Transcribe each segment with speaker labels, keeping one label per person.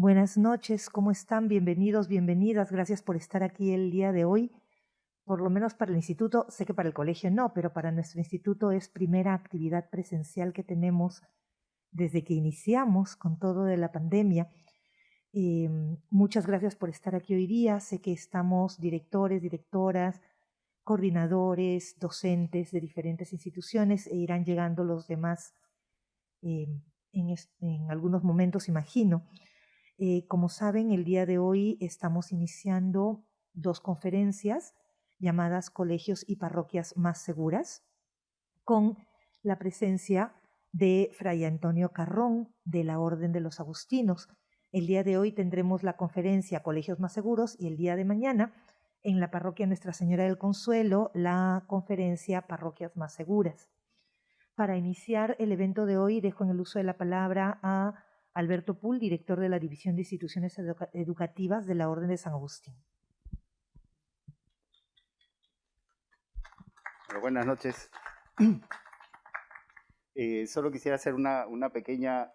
Speaker 1: Buenas noches, ¿cómo están? Bienvenidos, bienvenidas. Gracias por estar aquí el día de hoy. Por lo menos para el instituto, sé que para el colegio no, pero para nuestro instituto es primera actividad presencial que tenemos desde que iniciamos con todo de la pandemia. Muchas gracias por estar aquí hoy día. Sé que estamos directores, directoras, coordinadores, docentes de diferentes instituciones e irán llegando los demás en algunos momentos, imagino. Como saben, el día de hoy estamos iniciando 2 conferencias llamadas Colegios y Parroquias Más Seguras, con la presencia de Fray Antonio Carrón de la Orden de los Agustinos. El día de hoy tendremos la conferencia Colegios Más Seguros y el día de mañana en la parroquia Nuestra Señora del Consuelo la conferencia Parroquias Más Seguras. Para iniciar el evento de hoy dejo en el uso de la palabra a Alberto Pool, director de la División de Instituciones Educativas de la Orden de San Agustín.
Speaker 2: Bueno, buenas noches. Solo quisiera hacer una pequeña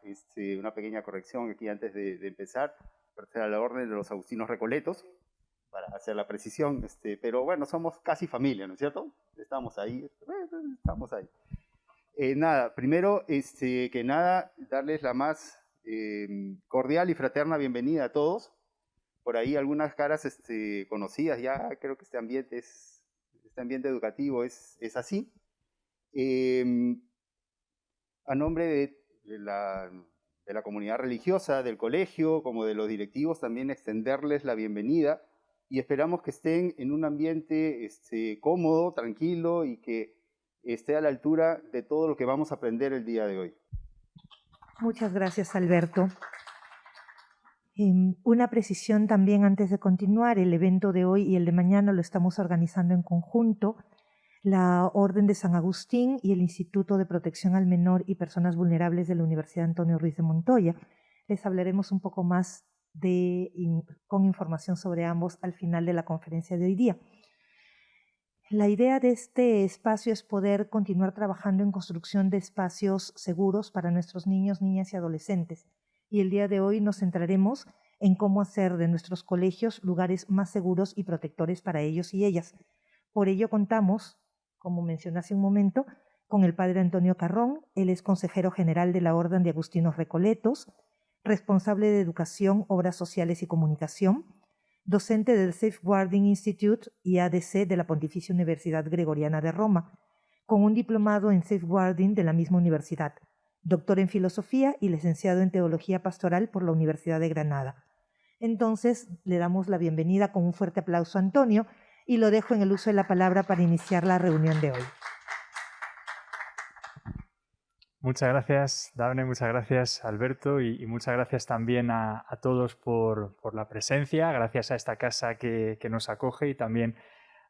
Speaker 2: corrección aquí antes de empezar. Pertenece a la Orden de los Agustinos Recoletos, para hacer la precisión. Pero bueno, somos casi familia, ¿no es cierto? Estamos ahí. Primero que nada, darles la más cordial y fraterna bienvenida a todos. Por ahí algunas caras conocidas, ya creo que este ambiente educativo es así. A nombre de la comunidad religiosa, del colegio, como de los directivos, también extenderles la bienvenida y esperamos que estén en un ambiente cómodo, tranquilo y que esté a la altura de todo lo que vamos a aprender el día de hoy.
Speaker 1: Muchas gracias, Alberto. Una precisión también antes de continuar, el evento de hoy y el de mañana lo estamos organizando en conjunto la Orden de San Agustín y el Instituto de Protección al Menor y Personas Vulnerables de la Universidad Antonio Ruiz de Montoya. Les hablaremos un poco más con información sobre ambos al final de la conferencia de hoy día. La idea de este espacio es poder continuar trabajando en construcción de espacios seguros para nuestros niños, niñas y adolescentes. Y el día de hoy nos centraremos en cómo hacer de nuestros colegios lugares más seguros y protectores para ellos y ellas. Por ello contamos, como mencioné hace un momento, con el padre Antonio Carrón. Él es consejero general de la Orden de Agustinos Recoletos, responsable de Educación, Obras Sociales y Comunicación, docente del Safeguarding Institute y ADC de la Pontificia Universidad Gregoriana de Roma, con un diplomado en Safeguarding de la misma universidad, doctor en Filosofía y licenciado en Teología Pastoral por la Universidad de Granada. Entonces, le damos la bienvenida con un fuerte aplauso a Antonio y lo dejo en el uso de la palabra para iniciar la reunión de hoy.
Speaker 3: Muchas gracias, Dafne, muchas gracias, Alberto, y muchas gracias también a todos por la presencia, gracias a esta casa que nos acoge y también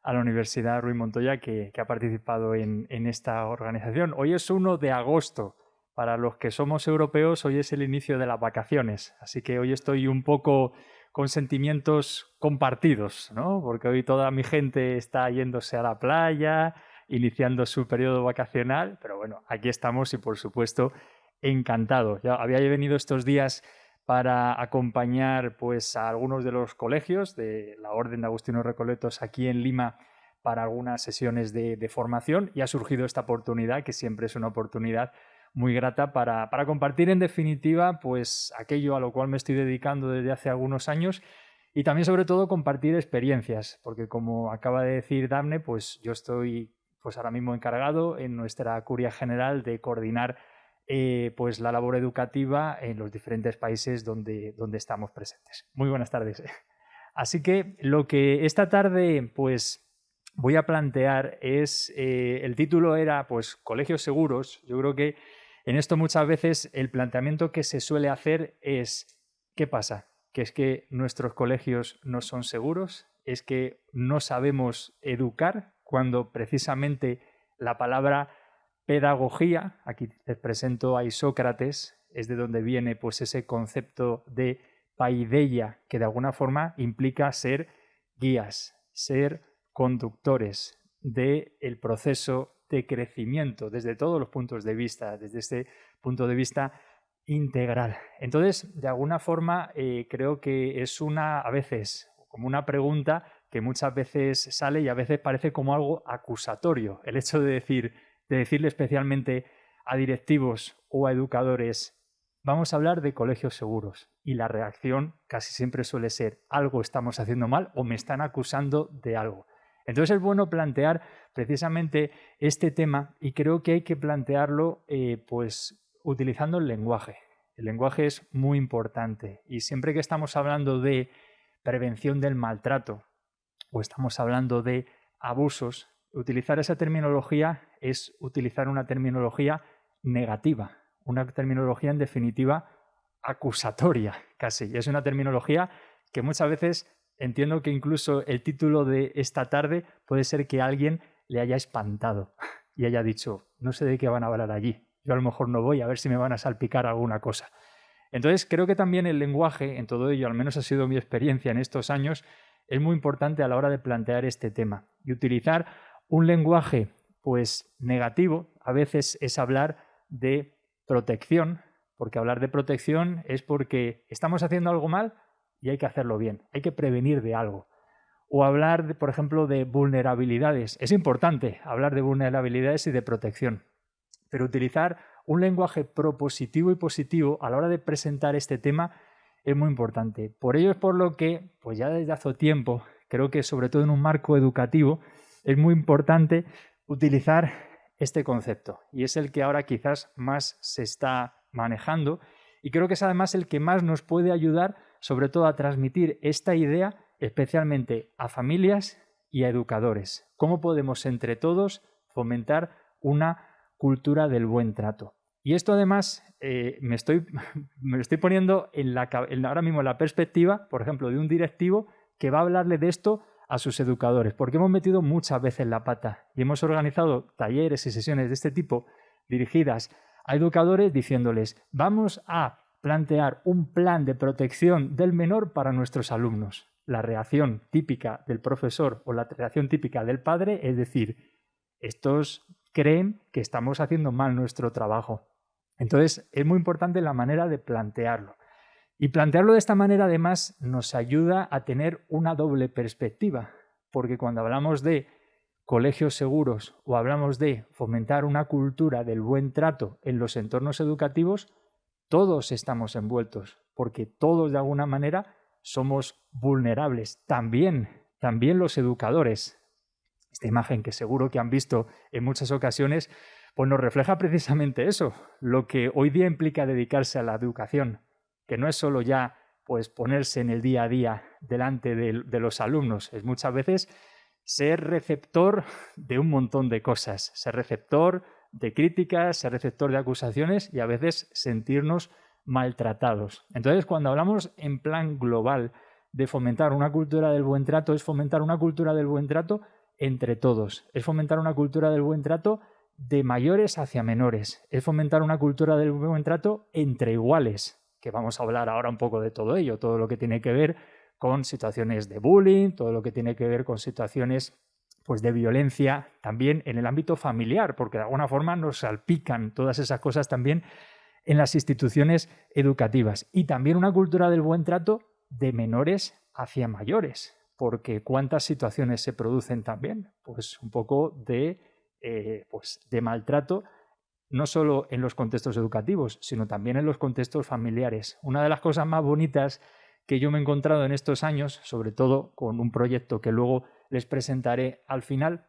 Speaker 3: a la Universidad Ruiz Montoya que ha participado en esta organización. Hoy es 1 de agosto. Para los que somos europeos, hoy es el inicio de las vacaciones, así que hoy estoy un poco con sentimientos compartidos, ¿no? Porque hoy toda mi gente está yéndose a la playa, iniciando su periodo vacacional, pero bueno, aquí estamos y por supuesto encantado. Ya había venido estos días para acompañar pues a algunos de los colegios de la Orden de Agustinos Recoletos aquí en Lima para algunas sesiones de formación y ha surgido esta oportunidad, que siempre es una oportunidad muy grata para compartir en definitiva pues aquello a lo cual me estoy dedicando desde hace algunos años y también sobre todo compartir experiencias, porque como acaba de decir Dafne, pues yo estoy pues ahora mismo encargado en nuestra curia general de coordinar pues la labor educativa en los diferentes países donde estamos presentes. Muy buenas tardes. Así que lo que esta tarde pues voy a plantear es, el título era pues Colegios Seguros. Yo creo que en esto muchas veces el planteamiento que se suele hacer es ¿qué pasa? ¿Que es que nuestros colegios no son seguros? ¿Es que no sabemos educar? Cuando precisamente la palabra pedagogía, aquí les presento a Isócrates, es de donde viene pues ese concepto de paideia, que de alguna forma implica ser guías, ser conductores del proceso de crecimiento desde todos los puntos de vista, desde este punto de vista integral. Entonces, de alguna forma, creo que es a veces como una pregunta que muchas veces sale y a veces parece como algo acusatorio. El hecho de decirle especialmente a directivos o a educadores, vamos a hablar de colegios seguros. Y la reacción casi siempre suele ser, algo estamos haciendo mal o me están acusando de algo. Entonces es bueno plantear precisamente este tema y creo que hay que plantearlo pues utilizando el lenguaje. El lenguaje es muy importante y siempre que estamos hablando de prevención del maltrato o estamos hablando de abusos, utilizar esa terminología es utilizar una terminología negativa, una terminología en definitiva acusatoria casi. Es una terminología que muchas veces entiendo que incluso el título de esta tarde puede ser que alguien le haya espantado y haya dicho, no sé de qué van a hablar allí, yo a lo mejor no voy, a ver si me van a salpicar alguna cosa. Entonces creo que también el lenguaje, en todo ello, al menos ha sido mi experiencia en estos años, es muy importante a la hora de plantear este tema. Y utilizar un lenguaje pues negativo a veces es hablar de protección, porque hablar de protección es porque estamos haciendo algo mal y hay que hacerlo bien, hay que prevenir de algo. O hablar, por ejemplo, de vulnerabilidades. Es importante hablar de vulnerabilidades y de protección, pero utilizar un lenguaje propositivo y positivo a la hora de presentar este tema es muy importante. Por ello es por lo que, pues ya desde hace tiempo, creo que sobre todo en un marco educativo, es muy importante utilizar este concepto. Y es el que ahora quizás más se está manejando y creo que es además el que más nos puede ayudar sobre todo a transmitir esta idea especialmente a familias y a educadores. ¿Cómo podemos entre todos fomentar una cultura del buen trato? Y esto además me lo estoy poniendo ahora mismo en la perspectiva, por ejemplo, de un directivo que va a hablarle de esto a sus educadores, porque hemos metido muchas veces la pata y hemos organizado talleres y sesiones de este tipo dirigidas a educadores diciéndoles, vamos a plantear un plan de protección del menor para nuestros alumnos. La reacción típica del profesor o la reacción típica del padre es decir, estos creen que estamos haciendo mal nuestro trabajo. Entonces, es muy importante la manera de plantearlo. Y plantearlo de esta manera, además, nos ayuda a tener una doble perspectiva, porque cuando hablamos de colegios seguros o hablamos de fomentar una cultura del buen trato en los entornos educativos, todos estamos envueltos, porque todos de alguna manera somos vulnerables, también los educadores. Esta imagen que seguro que han visto en muchas ocasiones, pues nos refleja precisamente eso, lo que hoy día implica dedicarse a la educación, que no es solo ya pues ponerse en el día a día delante de los alumnos, es muchas veces ser receptor de un montón de cosas, ser receptor de críticas, ser receptor de acusaciones y a veces sentirnos maltratados. Entonces, cuando hablamos en plan global de fomentar una cultura del buen trato, es fomentar una cultura del buen trato entre todos, es fomentar una cultura del buen trato de mayores hacia menores, es fomentar una cultura del buen trato entre iguales, que vamos a hablar ahora un poco de todo ello, todo lo que tiene que ver con situaciones de bullying, todo lo que tiene que ver con situaciones pues, de violencia también en el ámbito familiar, porque de alguna forma nos salpican todas esas cosas también en las instituciones educativas. Y también una cultura del buen trato de menores hacia mayores, porque cuántas situaciones se producen también, pues un poco de maltrato, no solo en los contextos educativos, sino también en los contextos familiares. Una de las cosas más bonitas que yo me he encontrado en estos años, sobre todo con un proyecto que luego les presentaré al final,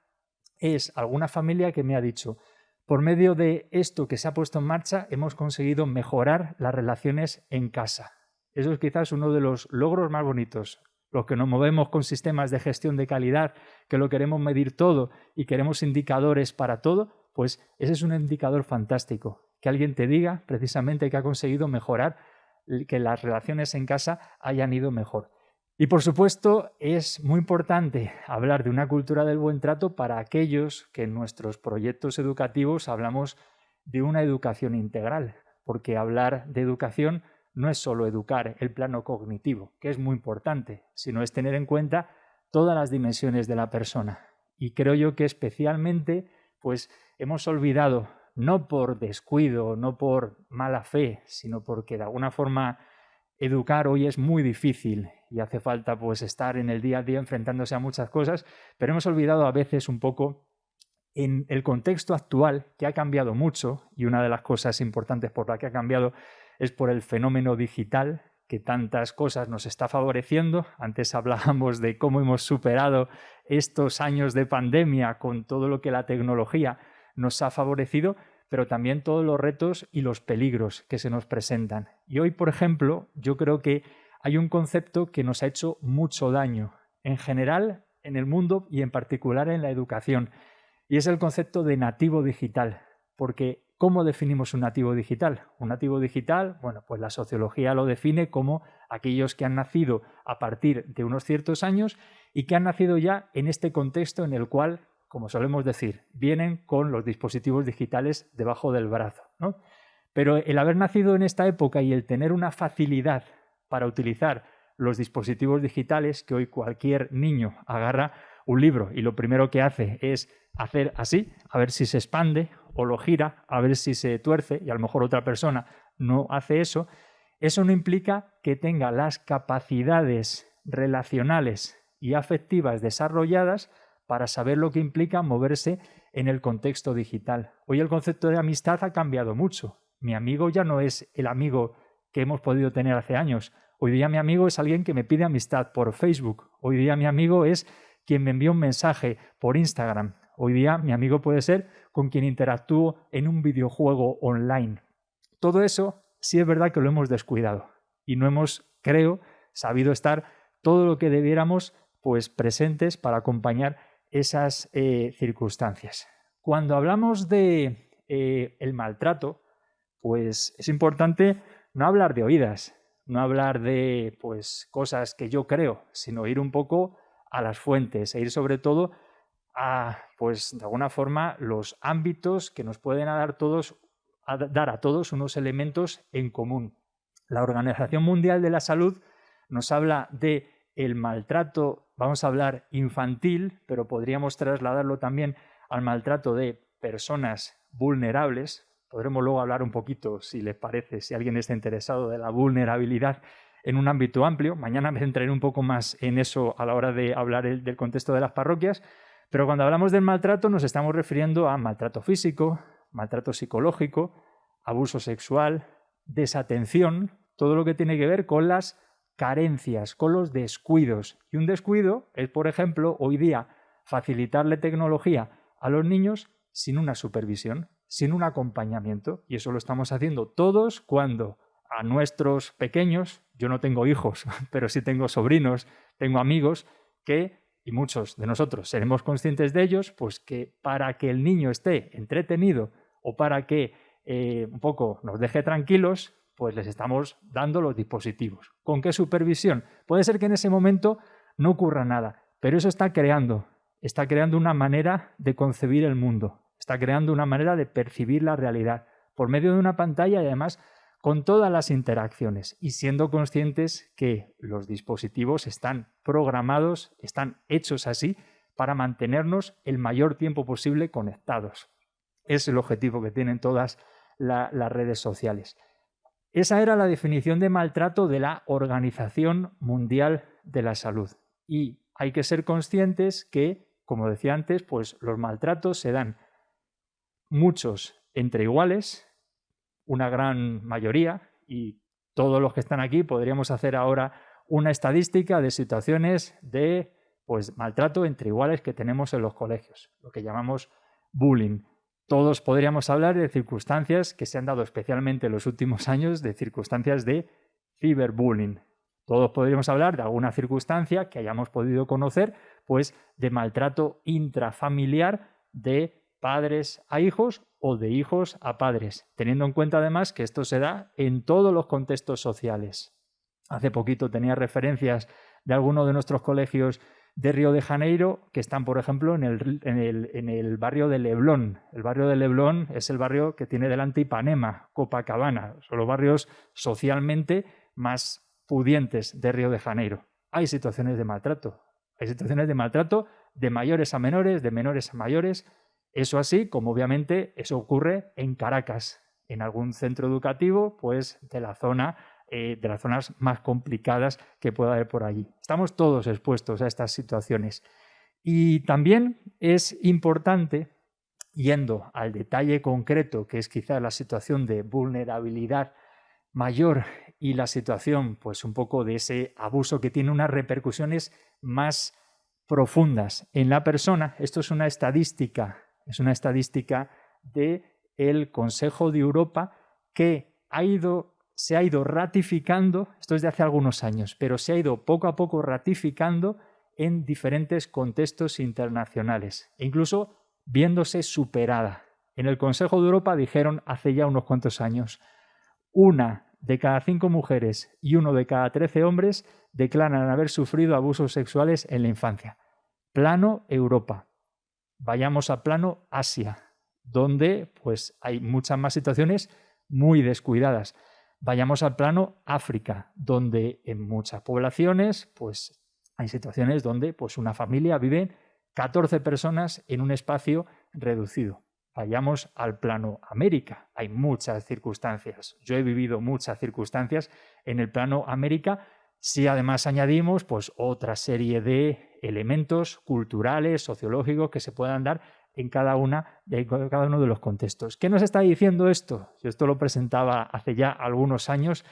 Speaker 3: es alguna familia que me ha dicho, por medio de esto que se ha puesto en marcha, hemos conseguido mejorar las relaciones en casa. Eso es quizás uno de los logros más bonitos. Los que nos movemos con sistemas de gestión de calidad, que lo queremos medir todo y queremos indicadores para todo, pues ese es un indicador fantástico. Que alguien te diga precisamente que ha conseguido mejorar, que las relaciones en casa hayan ido mejor. Y por supuesto es muy importante hablar de una cultura del buen trato para aquellos que en nuestros proyectos educativos hablamos de una educación integral, porque hablar de educación no es solo educar el plano cognitivo, que es muy importante, sino es tener en cuenta todas las dimensiones de la persona. Y creo yo que especialmente pues hemos olvidado no por descuido, no por mala fe, sino porque de alguna forma educar hoy es muy difícil y hace falta pues estar en el día a día enfrentándose a muchas cosas, pero hemos olvidado a veces un poco en el contexto actual, que ha cambiado mucho, y una de las cosas importantes por la que ha cambiado es por el fenómeno digital, que tantas cosas nos está favoreciendo. Antes hablábamos de cómo hemos superado estos años de pandemia con todo lo que la tecnología nos ha favorecido, pero también todos los retos y los peligros que se nos presentan. Y hoy, por ejemplo, yo creo que hay un concepto que nos ha hecho mucho daño, en general en el mundo y en particular en la educación, y es el concepto de nativo digital. Porque, ¿cómo definimos un nativo digital? Un nativo digital, bueno, pues la sociología lo define como aquellos que han nacido a partir de unos ciertos años y que han nacido ya en este contexto en el cual, como solemos decir, vienen con los dispositivos digitales debajo del brazo, ¿no? Pero el haber nacido en esta época y el tener una facilidad para utilizar los dispositivos digitales, que hoy cualquier niño agarra un libro y lo primero que hace es hacer así, a ver si se expande, o lo gira, a ver si se tuerce, y a lo mejor otra persona no hace eso, eso no implica que tenga las capacidades relacionales y afectivas desarrolladas para saber lo que implica moverse en el contexto digital. Hoy el concepto de amistad ha cambiado mucho. Mi amigo ya no es el amigo que hemos podido tener hace años. Hoy día mi amigo es alguien que me pide amistad por Facebook. Hoy día mi amigo es quien me envía un mensaje por Instagram. Hoy día mi amigo puede ser con quien interactúo en un videojuego online. Todo eso sí es verdad que lo hemos descuidado y no hemos, creo, sabido estar todo lo que debiéramos pues presentes para acompañar esas circunstancias. Cuando hablamos de el maltrato, pues es importante no hablar de oídas, no hablar de pues cosas que yo creo, sino ir un poco a las fuentes e ir sobre todo a, pues de alguna forma, los ámbitos que nos pueden dar a todos unos elementos en común. La Organización Mundial de la Salud nos habla de el maltrato, vamos a hablar infantil, pero podríamos trasladarlo también al maltrato de personas vulnerables. Podremos luego hablar un poquito, si les parece, si alguien está interesado, de la vulnerabilidad en un ámbito amplio. Mañana me centraré un poco más en eso a la hora de hablar del contexto de las parroquias, pero cuando hablamos del maltrato nos estamos refiriendo a maltrato físico, maltrato psicológico, abuso sexual, desatención, todo lo que tiene que ver con las carencias, con los descuidos. Y un descuido es, por ejemplo, hoy día facilitarle tecnología a los niños sin una supervisión, sin un acompañamiento. Y eso lo estamos haciendo todos cuando a nuestros pequeños, yo no tengo hijos, pero sí tengo sobrinos, tengo amigos que, y muchos de nosotros seremos conscientes de ellos, pues que para que el niño esté entretenido o para que un poco nos deje tranquilos, pues les estamos dando los dispositivos. ¿Con qué supervisión? Puede ser que en ese momento no ocurra nada, pero eso está creando una manera de concebir el mundo, está creando una manera de percibir la realidad por medio de una pantalla y además con todas las interacciones y siendo conscientes que los dispositivos están programados, están hechos así para mantenernos el mayor tiempo posible conectados. Es el objetivo que tienen todas las redes sociales. Esa era la definición de maltrato de la Organización Mundial de la Salud. Y hay que ser conscientes que, como decía antes, pues los maltratos se dan muchos entre iguales, una gran mayoría, y todos los que están aquí podríamos hacer ahora una estadística de situaciones de pues, maltrato entre iguales que tenemos en los colegios, lo que llamamos bullying. Todos podríamos hablar de circunstancias que se han dado especialmente en los últimos años, de circunstancias de ciberbullying. Todos podríamos hablar de alguna circunstancia que hayamos podido conocer, pues de maltrato intrafamiliar de padres a hijos o de hijos a padres, teniendo en cuenta además que esto se da en todos los contextos sociales. Hace poquito tenía referencias de algunos de nuestros colegios de Río de Janeiro que están, por ejemplo, en el barrio de Leblon. El barrio de Leblon es el barrio que tiene delante Ipanema, Copacabana. Son los barrios socialmente más pudientes de Río de Janeiro. Hay situaciones de maltrato. Hay situaciones de maltrato de mayores a menores, de menores a mayores, Eso así, como obviamente eso ocurre en Caracas, en algún centro educativo, pues de las zonas más complicadas que pueda haber por allí. Estamos todos expuestos a estas situaciones. Y también es importante, yendo al detalle concreto, que es quizá la situación de vulnerabilidad mayor y la situación, pues un poco de ese abuso que tiene unas repercusiones más profundas en la persona. Esto es una estadística del Consejo de Europa que se ha ido ratificando, esto es de hace algunos años, pero se ha ido poco a poco ratificando en diferentes contextos internacionales e incluso viéndose superada. En el Consejo de Europa dijeron hace ya unos cuantos años: 1 de cada 5 mujeres y 1 de cada 13 hombres declaran haber sufrido abusos sexuales en la infancia. Plano Europa. Vayamos a plano Asia, donde pues hay muchas más situaciones muy descuidadas. Vayamos al plano África, donde en muchas poblaciones pues hay situaciones donde pues una familia vive 14 personas en un espacio reducido. Vayamos al plano América. Hay muchas circunstancias. Yo he vivido muchas circunstancias en el plano América. Si además añadimos pues otra serie de elementos culturales, sociológicos que se puedan dar en cada uno de los contextos. ¿Qué nos está diciendo esto? Yo esto lo presentaba hace ya algunos años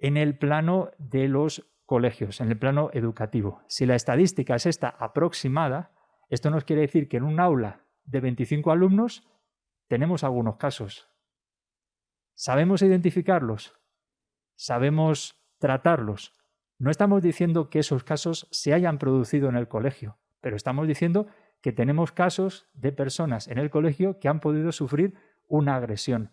Speaker 3: en el plano de los colegios, en el plano educativo. Si la estadística es esta aproximada, esto nos quiere decir que en un aula de 25 alumnos tenemos algunos casos. ¿Sabemos identificarlos? ¿Sabemos tratarlos? No estamos diciendo que esos casos se hayan producido en el colegio, pero estamos diciendo que tenemos casos de personas en el colegio que han podido sufrir una agresión.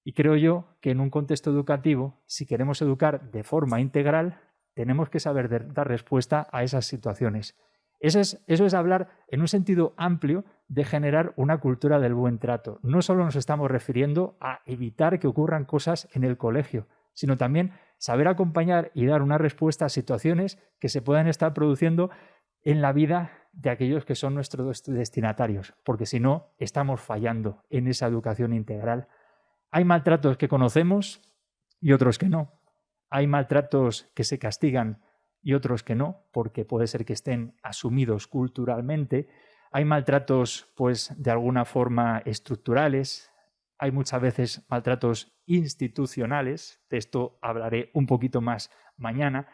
Speaker 3: Y creo yo que en un contexto educativo, si queremos educar de forma integral, tenemos que saber dar respuesta a esas situaciones. Eso es hablar en un sentido amplio de generar una cultura del buen trato. No solo nos estamos refiriendo a evitar que ocurran cosas en el colegio, sino también saber acompañar y dar una respuesta a situaciones que se puedan estar produciendo en la vida de aquellos que son nuestros destinatarios, porque si no, estamos fallando en esa educación integral. Hay maltratos que conocemos y otros que no. Hay maltratos que se castigan y otros que no, porque puede ser que estén asumidos culturalmente. Hay maltratos, pues, de alguna forma estructurales. Hay muchas veces maltratos institucionales. De esto hablaré un poquito más mañana.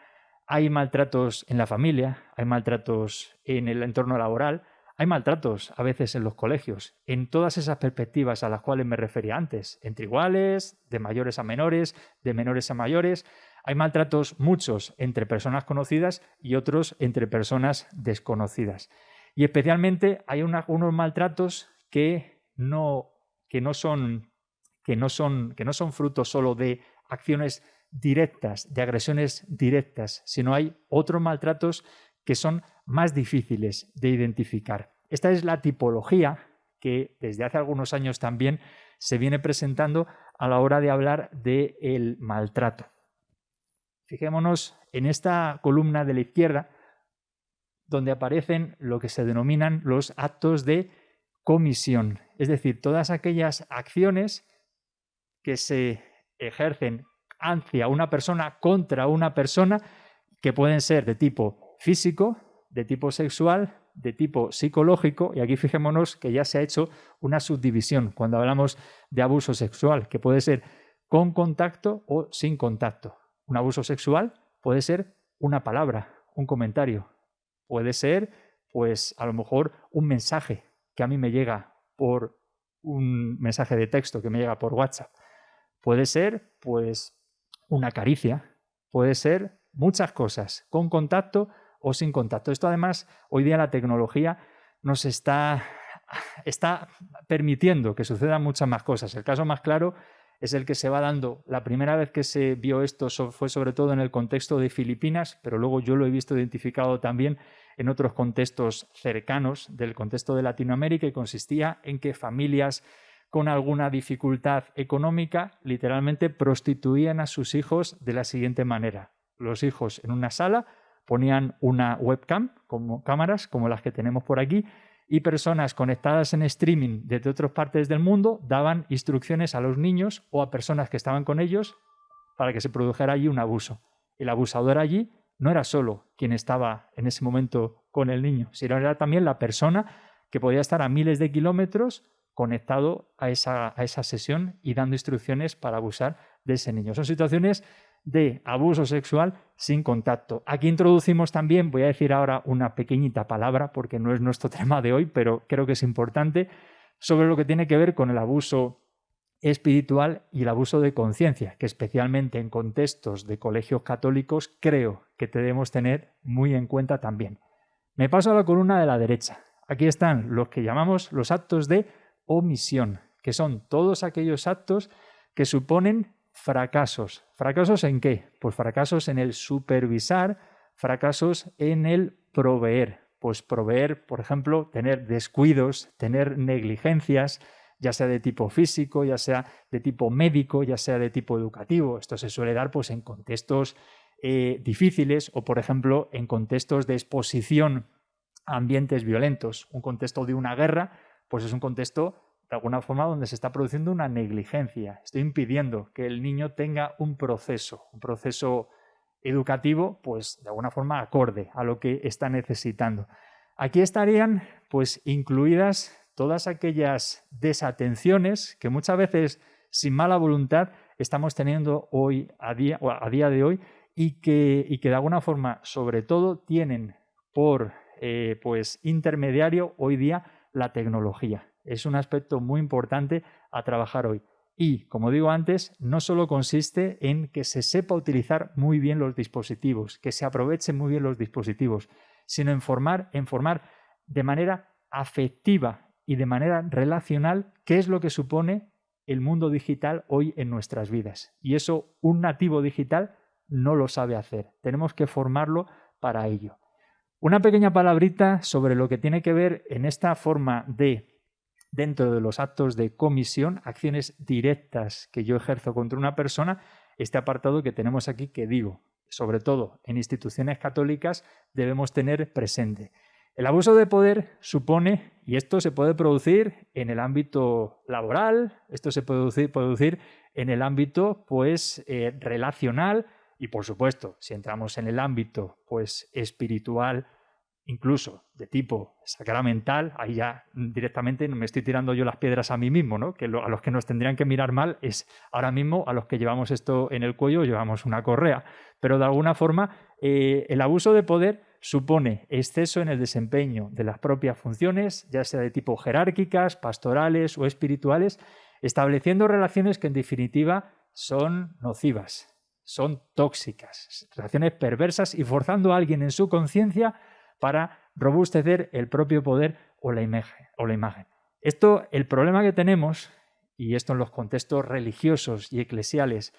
Speaker 3: Hay maltratos en la familia, hay maltratos en el entorno laboral, hay maltratos a veces en los colegios, en todas esas perspectivas a las cuales me refería antes, entre iguales, de mayores a menores, de menores a mayores. Hay maltratos muchos entre personas conocidas y otros entre personas desconocidas. Y especialmente hay unos maltratos que no son fruto solo de acciones directas, de agresiones directas, sino hay otros maltratos que son más difíciles de identificar. Esta es la tipología que desde hace algunos años también se viene presentando a la hora de hablar del maltrato. Fijémonos en esta columna de la izquierda, donde aparecen lo que se denominan los actos de comisión, es decir, todas aquellas acciones que se ejercen hacia una persona, contra una persona, que pueden ser de tipo físico, de tipo sexual, de tipo psicológico, y aquí fijémonos que ya se ha hecho una subdivisión cuando hablamos de abuso sexual, que puede ser con contacto o sin contacto. Un abuso sexual puede ser una palabra, un comentario, puede ser, pues a lo mejor un mensaje que a mí me llega por un mensaje de texto que me llega por WhatsApp. Puede ser, pues, una caricia, puede ser muchas cosas, con contacto o sin contacto. Esto además, hoy día la tecnología nos está permitiendo que sucedan muchas más cosas. El caso más claro es el que se va dando. La primera vez que se vio esto fue sobre todo en el contexto de Filipinas, pero luego yo lo he visto identificado también en otros contextos cercanos del contexto de Latinoamérica, y consistía en que familias con alguna dificultad económica literalmente prostituían a sus hijos de la siguiente manera. Los hijos en una sala ponían una webcam, como cámaras como las que tenemos por aquí, y personas conectadas en streaming desde otras partes del mundo daban instrucciones a los niños o a personas que estaban con ellos para que se produjera allí un abuso. El abusador allí no era solo quien estaba en ese momento con el niño, sino era también la persona que podía estar a miles de kilómetros conectado a esa sesión y dando instrucciones para abusar de ese niño. Son situaciones de abuso sexual sin contacto. Aquí introducimos también, voy a decir ahora una pequeñita palabra porque no es nuestro tema de hoy, pero creo que es importante, sobre lo que tiene que ver con el abuso espiritual y el abuso de conciencia, que especialmente en contextos de colegios católicos creo que debemos tener muy en cuenta también. Me paso a la columna de la derecha. Aquí están los que llamamos los actos de omisión, que son todos aquellos actos que suponen fracasos. ¿Fracasos en qué? Pues fracasos en el supervisar, fracasos en el proveer. Pues proveer, por ejemplo, tener descuidos, tener negligencias, ya sea de tipo físico, ya sea de tipo médico, ya sea de tipo educativo. Esto se suele dar pues, en contextos difíciles o, por ejemplo, en contextos de exposición a ambientes violentos. Un contexto de una guerra, pues es un contexto de alguna forma donde se está produciendo una negligencia. Estoy impidiendo que el niño tenga un proceso educativo, pues de alguna forma acorde a lo que está necesitando. Aquí estarían pues incluidas todas aquellas desatenciones que muchas veces sin mala voluntad estamos teniendo hoy a día de hoy y que de alguna forma sobre todo tienen por pues intermediario hoy día la tecnología. Es un aspecto muy importante a trabajar hoy. Y, como digo antes, no solo consiste en que se sepa utilizar muy bien los dispositivos, que se aprovechen muy bien los dispositivos, sino en formar de manera afectiva y de manera relacional qué es lo que supone el mundo digital hoy en nuestras vidas. Y eso un nativo digital no lo sabe hacer. Tenemos que formarlo para ello. Una pequeña palabrita sobre lo que tiene que ver en esta forma de, dentro de los actos de comisión, acciones directas que yo ejerzo contra una persona, este apartado que tenemos aquí que digo, sobre todo en instituciones católicas debemos tener presente. El abuso de poder supone, y esto se puede producir en el ámbito laboral, esto se puede producir en el ámbito pues, relacional y, por supuesto, si entramos en el ámbito pues, espiritual, incluso de tipo sacramental, ahí ya directamente me estoy tirando yo las piedras a mí mismo, ¿no? Que a los que nos tendrían que mirar mal es ahora mismo a los que llevamos esto en el cuello, llevamos una correa. Pero de alguna forma el abuso de poder supone exceso en el desempeño de las propias funciones, ya sea de tipo jerárquicas, pastorales o espirituales, estableciendo relaciones que en definitiva son nocivas, son tóxicas, relaciones perversas y forzando a alguien en su conciencia para robustecer el propio poder o la imagen. Esto, el problema que tenemos, y esto en los contextos religiosos y eclesiales,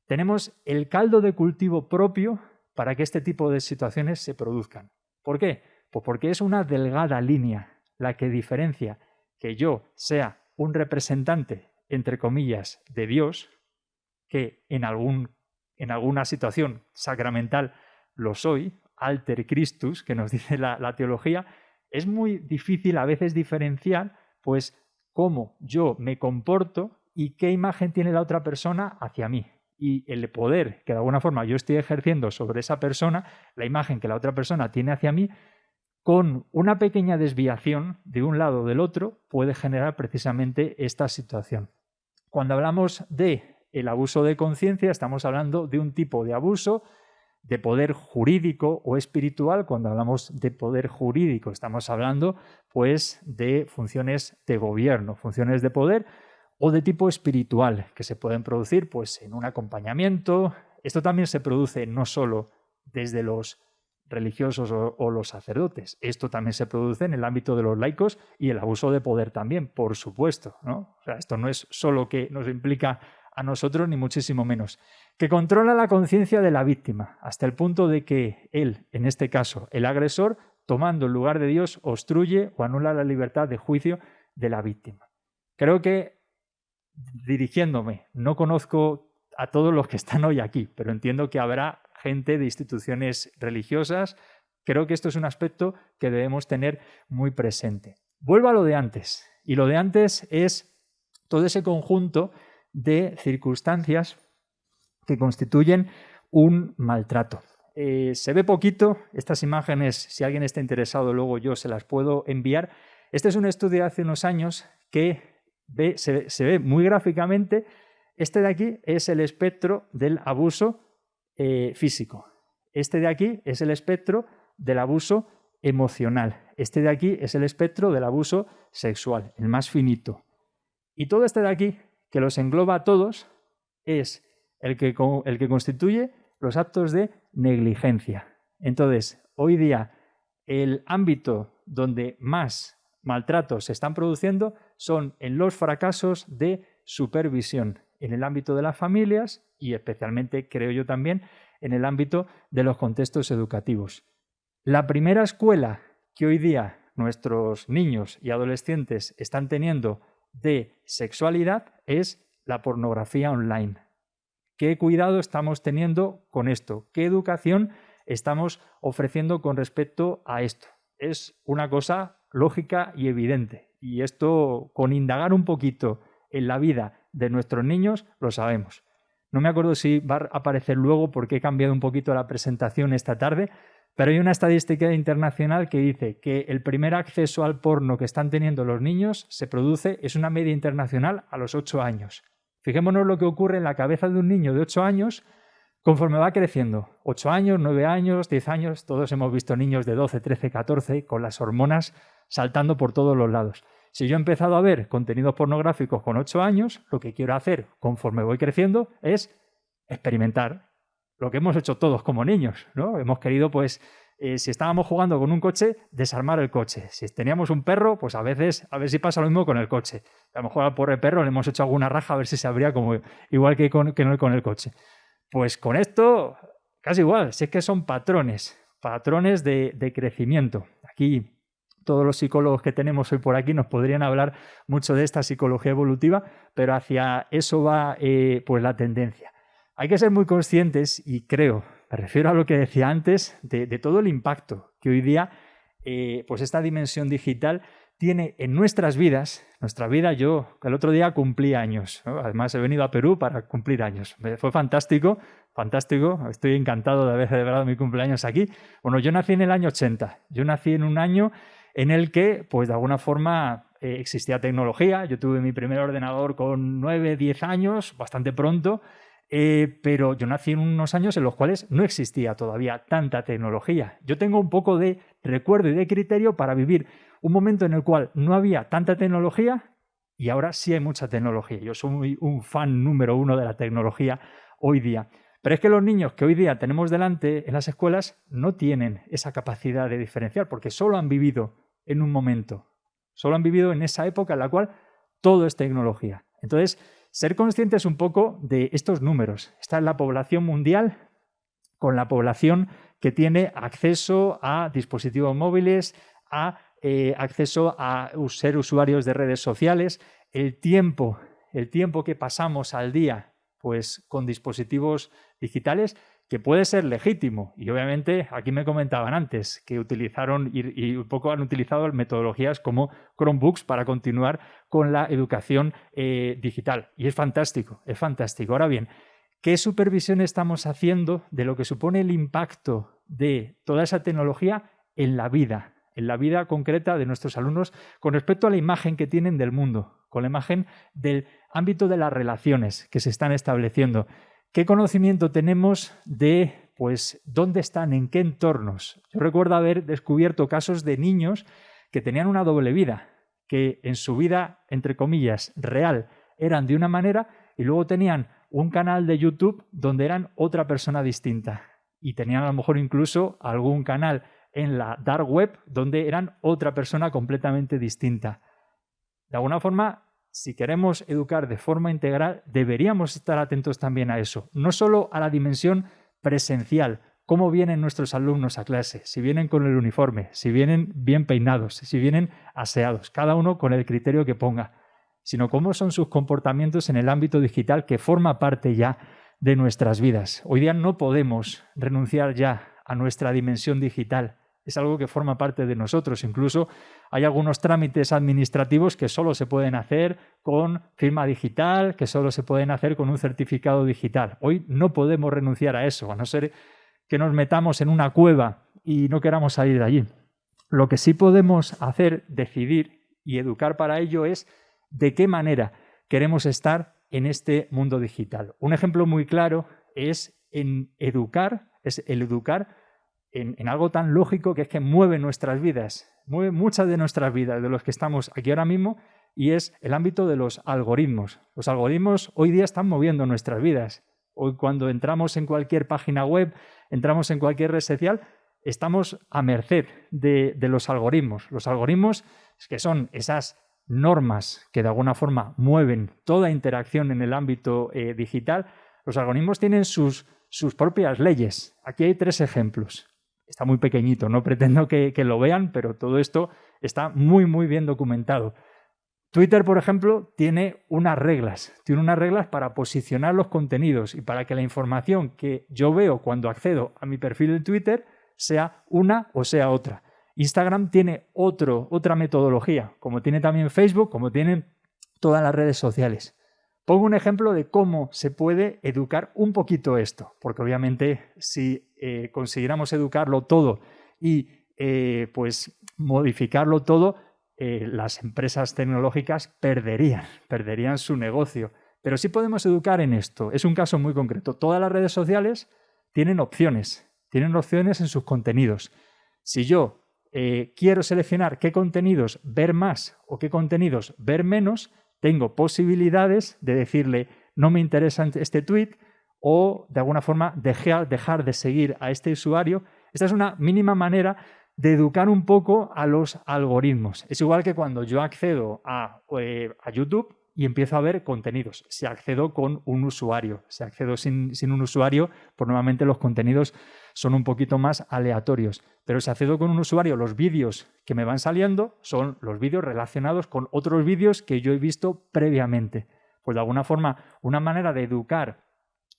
Speaker 3: tenemos el caldo de cultivo propio para que este tipo de situaciones se produzcan. ¿Por qué? Pues porque es una delgada línea la que diferencia que yo sea un representante, entre comillas, de Dios, que en alguna situación sacramental lo soy, alter Christus, que nos dice la teología, es muy difícil a veces diferenciar pues cómo yo me comporto y qué imagen tiene la otra persona hacia mí. Y el poder que de alguna forma yo estoy ejerciendo sobre esa persona, la imagen que la otra persona tiene hacia mí, con una pequeña desviación de un lado o del otro, puede generar precisamente esta situación. Cuando hablamos de el abuso de conciencia, estamos hablando de un tipo de abuso de poder jurídico o espiritual. Cuando hablamos de poder jurídico, estamos hablando pues de funciones de gobierno, funciones de poder o de tipo espiritual que se pueden producir pues en un acompañamiento. Esto también se produce no solo desde los religiosos o los sacerdotes, esto también se produce en el ámbito de los laicos y el abuso de poder también, por supuesto, ¿no? O sea, esto no es solo que nos implica a nosotros, ni muchísimo menos. Que controla la conciencia de la víctima, hasta el punto de que él, en este caso, el agresor, tomando el lugar de Dios, obstruye o anula la libertad de juicio de la víctima. Creo que, dirigiéndome, no conozco a todos los que están hoy aquí, pero entiendo que habrá gente de instituciones religiosas. Creo que esto es un aspecto que debemos tener muy presente. Vuelvo a lo de antes. Y lo de antes es todo ese conjunto de circunstancias que constituyen un maltrato. Se ve poquito, estas imágenes, si alguien está interesado, luego yo se las puedo enviar. Este es un estudio de hace unos años que se ve muy gráficamente. Este de aquí es el espectro del abuso físico. Este de aquí es el espectro del abuso emocional. Este de aquí es el espectro del abuso sexual, el más finito. Y todo este de aquí, que los engloba a todos, es el que constituye los actos de negligencia. Entonces, hoy día, el ámbito donde más maltratos se están produciendo son en los fracasos de supervisión, en el ámbito de las familias y especialmente, creo yo también, en el ámbito de los contextos educativos. La primera escuela que hoy día nuestros niños y adolescentes están teniendo de sexualidad es la pornografía online. ¿Qué cuidado estamos teniendo con esto? ¿Qué educación estamos ofreciendo con respecto a esto? Es una cosa lógica y evidente. Y esto, con indagar un poquito en la vida de nuestros niños, lo sabemos. No me acuerdo si va a aparecer luego porque he cambiado un poquito la presentación esta tarde, pero hay una estadística internacional que dice que el primer acceso al porno que están teniendo los niños es una media internacional a los 8 años. Fijémonos lo que ocurre en la cabeza de un niño de 8 años conforme va creciendo. 8 años, 9 años, 10 años, todos hemos visto niños de 12, 13, 14 con las hormonas saltando por todos los lados. Si yo he empezado a ver contenidos pornográficos con 8 años, lo que quiero hacer conforme voy creciendo es experimentar lo que hemos hecho todos como niños, ¿no? Hemos querido, pues, si estábamos jugando con un coche, desarmar el coche. Si teníamos un perro, pues a veces, a ver si pasa lo mismo con el coche. A lo mejor al pobre perro le hemos hecho alguna raja a ver si se abría como, igual que con el coche. Pues con esto, casi igual, si es que son patrones de crecimiento. Aquí todos los psicólogos que tenemos hoy por aquí nos podrían hablar mucho de esta psicología evolutiva, pero hacia eso va pues la tendencia. Hay que ser muy conscientes, y creo, me refiero a lo que decía antes, de todo el impacto que hoy día pues esta dimensión digital tiene en nuestras vidas. Nuestra vida, yo el otro día cumplí años, ¿no? Además he venido a Perú para cumplir años. Fue fantástico, estoy encantado de haber celebrado mi cumpleaños aquí. Bueno, yo nací en el año 80, yo nací en un año en el que, pues de alguna forma, existía tecnología. Yo tuve mi primer ordenador con 9, 10 años, bastante pronto, pero yo nací en unos años en los cuales no existía todavía tanta tecnología. Yo tengo un poco de recuerdo y de criterio para vivir un momento en el cual no había tanta tecnología y ahora sí hay mucha tecnología. Yo soy un fan número 1 de la tecnología hoy día. Pero es que los niños que hoy día tenemos delante en las escuelas no tienen esa capacidad de diferenciar porque solo han vivido en un momento, solo han vivido en esa época en la cual todo es tecnología. Entonces, ser conscientes un poco de estos números. Esta es la población mundial con la población que tiene acceso a dispositivos móviles, a acceso a ser usuarios de redes sociales, el tiempo que pasamos al día pues con dispositivos digitales, que puede ser legítimo. Y obviamente aquí me comentaban antes que utilizaron y un poco han utilizado metodologías como Chromebooks para continuar con la educación digital. Y es fantástico, es fantástico. Ahora bien, ¿qué supervisión estamos haciendo de lo que supone el impacto de toda esa tecnología en la vida concreta de nuestros alumnos con respecto a la imagen que tienen del mundo, con la imagen del ámbito de las relaciones que se están estableciendo? ¿Qué conocimiento tenemos de pues, dónde están, en qué entornos? Yo recuerdo haber descubierto casos de niños que tenían una doble vida, que en su vida, entre comillas, real, eran de una manera y luego tenían un canal de YouTube donde eran otra persona distinta. Y tenían a lo mejor incluso algún canal en la dark web donde eran otra persona completamente distinta. De alguna forma, si queremos educar de forma integral, deberíamos estar atentos también a eso. No solo a la dimensión presencial, cómo vienen nuestros alumnos a clase, si vienen con el uniforme, si vienen bien peinados, si vienen aseados, cada uno con el criterio que ponga, sino cómo son sus comportamientos en el ámbito digital que forma parte ya de nuestras vidas. Hoy día no podemos renunciar ya a nuestra dimensión digital. Es algo que forma parte de nosotros. Incluso hay algunos trámites administrativos que solo se pueden hacer con firma digital, que solo se pueden hacer con un certificado digital. Hoy no podemos renunciar a eso, a no ser que nos metamos en una cueva y no queramos salir de allí. Lo que sí podemos hacer, decidir y educar para ello es de qué manera queremos estar en este mundo digital. Un ejemplo muy claro es el educar en algo tan lógico que es que mueve nuestras vidas, mueve muchas de nuestras vidas, de los que estamos aquí ahora mismo, y es el ámbito de los algoritmos. Los algoritmos hoy día están moviendo nuestras vidas. Hoy cuando entramos en cualquier página web, entramos en cualquier red social, estamos a merced de los algoritmos. Los algoritmos que son esas normas que de alguna forma mueven toda interacción en el ámbito digital. Los algoritmos tienen sus propias leyes. Aquí hay 3 ejemplos. Está muy pequeñito, no pretendo que lo vean, pero todo esto está muy, muy bien documentado. Twitter, por ejemplo, tiene unas reglas para posicionar los contenidos y para que la información que yo veo cuando accedo a mi perfil de Twitter sea una o sea otra. Instagram tiene otra metodología, como tiene también Facebook, como tienen todas las redes sociales. Pongo un ejemplo de cómo se puede educar un poquito esto, porque obviamente si consiguiéramos educarlo todo y pues modificarlo todo, las empresas tecnológicas perderían su negocio. Pero sí podemos educar en esto. Es un caso muy concreto. Todas las redes sociales tienen opciones en sus contenidos. Si yo quiero seleccionar qué contenidos ver más o qué contenidos ver menos, tengo posibilidades de decirle no me interesa este tweet o de alguna forma dejar de seguir a este usuario. Esta es una mínima manera de educar un poco a los algoritmos. Es igual que cuando yo accedo a YouTube y empiezo a ver contenidos. Si accedo con un usuario, si accedo sin un usuario, pues normalmente los contenidos son un poquito más aleatorios. Pero si accedo con un usuario, los vídeos que me van saliendo son los vídeos relacionados con otros vídeos que yo he visto previamente. Pues de alguna forma, una manera de educar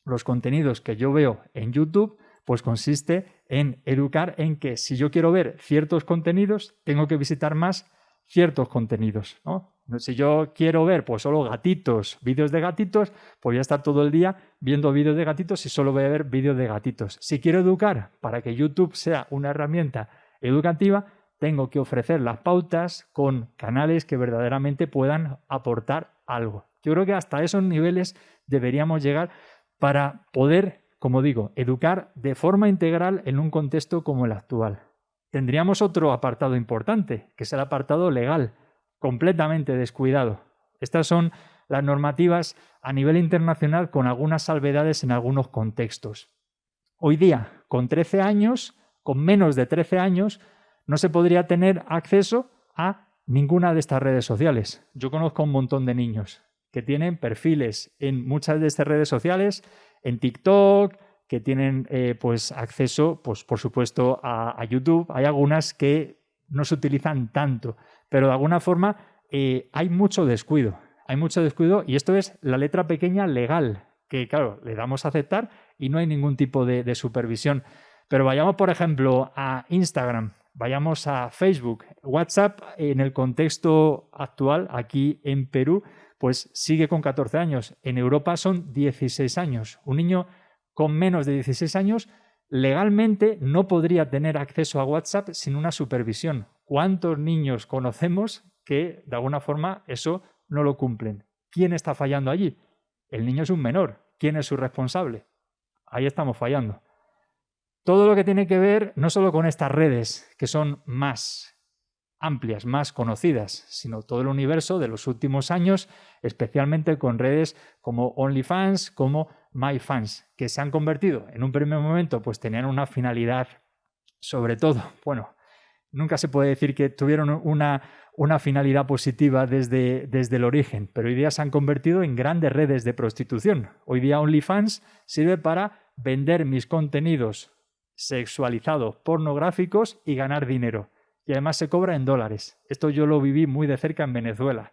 Speaker 3: los contenidos que yo veo en YouTube, pues consiste en educar en que si yo quiero ver ciertos contenidos, tengo que visitar más ciertos contenidos, ¿no? Si yo quiero ver pues solo gatitos, vídeos de gatitos, pues voy a estar todo el día viendo vídeos de gatitos y solo voy a ver vídeos de gatitos. Si quiero educar para que YouTube sea una herramienta educativa, tengo que ofrecer las pautas con canales que verdaderamente puedan aportar algo. Yo creo que hasta esos niveles deberíamos llegar para poder, como digo, educar de forma integral en un contexto como el actual. Tendríamos otro apartado importante, que es el apartado legal, completamente descuidado. Estas son las normativas a nivel internacional con algunas salvedades en algunos contextos. Hoy día, con 13 años, con menos de 13 años, no se podría tener acceso a ninguna de estas redes sociales. Yo conozco a un montón de niños que tienen perfiles en muchas de estas redes sociales, en TikTok, que tienen pues acceso, pues por supuesto, a YouTube. Hay algunas que no se utilizan tanto, pero de alguna forma hay mucho descuido. Hay mucho descuido y esto es la letra pequeña legal, que claro, le damos a aceptar y no hay ningún tipo de supervisión. Pero vayamos, por ejemplo, a Instagram, vayamos a Facebook, WhatsApp en el contexto actual, aquí en Perú, pues sigue con 14 años. En Europa son 16 años. Un niño con menos de 16 años legalmente no podría tener acceso a WhatsApp sin una supervisión. ¿Cuántos niños conocemos que de alguna forma eso no lo cumplen? ¿Quién está fallando allí? El niño es un menor. ¿Quién es su responsable? Ahí estamos fallando. Todo lo que tiene que ver no solo con estas redes, que son más amplias, más conocidas, sino todo el universo de los últimos años, especialmente con redes como OnlyFans, como MyFans, que se han convertido en un primer momento, pues tenían una finalidad, sobre todo, bueno, nunca se puede decir que tuvieron una finalidad positiva desde el origen, pero hoy día se han convertido en grandes redes de prostitución. Hoy día OnlyFans sirve para vender mis contenidos sexualizados, pornográficos y ganar dinero. Y además se cobra en dólares. Esto yo lo viví muy de cerca en Venezuela.